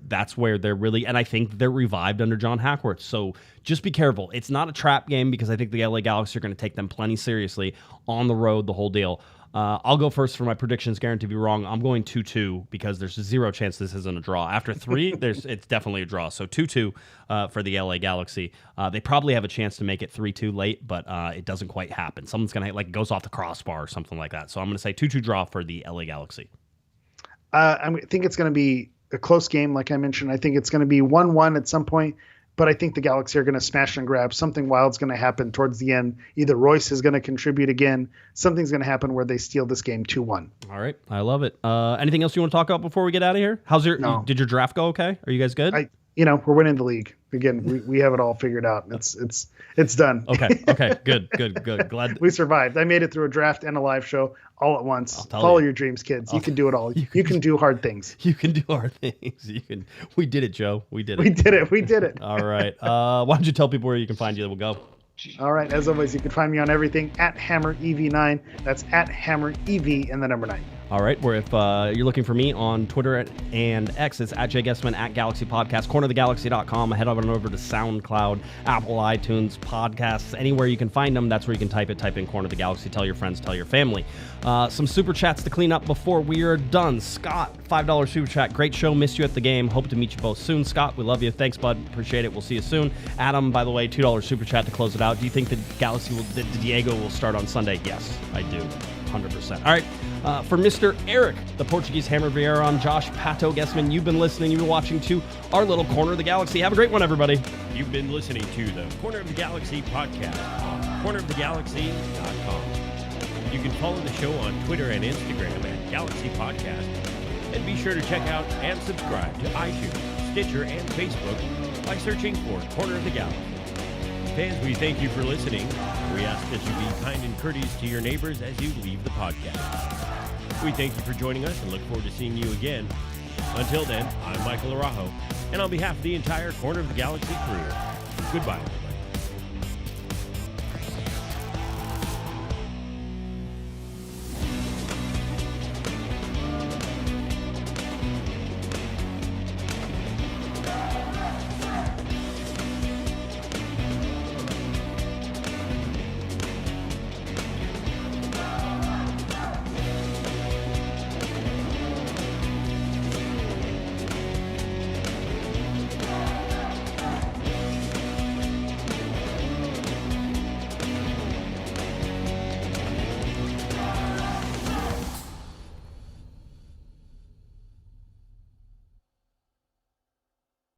that's where they're really, and I think they're revived under John Hackworth. So just be careful. It's not a trap game, because I think the LA Galaxy are going to take them plenty seriously on the road, the whole deal. I'll go first for my predictions, guaranteed to be wrong. I'm going 2-2 because there's 0 chance this isn't a draw. After 3, it's definitely a draw. So 2-2 for the LA Galaxy. They probably have a chance to make it 3-2 late, but it doesn't quite happen. Someone's going to, goes off the crossbar or something like that. So I'm going to say 2-2 draw for the LA Galaxy. I think it's going to be a close game, like I mentioned. I think it's going to be 1-1 at some point. But I think the Galaxy are going to smash and grab. Something wild's going to happen towards the end. Either Royce is going to contribute again. Something's going to happen where they steal this game 2-1. All right. I love it. Anything else you want to talk about before we get out of here? Did your draft go okay? Are you guys good? We're winning the league. Again, we have it all figured out. It's done. Okay. Good. Glad we survived. I made it through a draft and a live show all at once. Follow your dreams, kids. You can do it all. You can do hard things. You can do hard things. We did it, Joe. We did it. All right. Why don't you tell people where you can find you? We'll go. All right. As always, you can find me on everything at HammerEV9. That's at HammerEV and the number 9. All right, where if you're looking for me on Twitter and X, it's at Guesman, at Galaxy Podcast, cornerofthegalaxy.com. Head on over to SoundCloud, Apple, iTunes, podcasts, anywhere you can find them. That's where you can type in Corner of the Galaxy. Tell your friends, tell your family. Some super chats to clean up before we are done. Scott, $5 super chat. Great show. Missed you at the game. Hope to meet you both soon. Scott, we love you. Thanks, bud. Appreciate it. We'll see you soon. Adam, by the way, $2 super chat to close it out. Do you think the Diego will start on Sunday? Yes, I do. 100%. All right. For Mr. Eric, the Portuguese Hammer Vieira, I'm Josh Pato Guesman. You've been listening. You've been watching to our little Corner of the Galaxy. Have a great one, everybody. You've been listening to the Corner of the Galaxy podcast on cornerofthegalaxy.com. You can follow the show on Twitter and Instagram at Galaxy Podcast. And be sure to check out and subscribe to iTunes, Stitcher, and Facebook by searching for Corner of the Galaxy. Fans, we thank you for listening. We ask that you be kind and courteous to your neighbors as you leave the podcast. We thank you for joining us and look forward to seeing you again. Until then, I'm Michael Araujo, and on behalf of the entire Corner of the Galaxy crew, goodbye, everybody.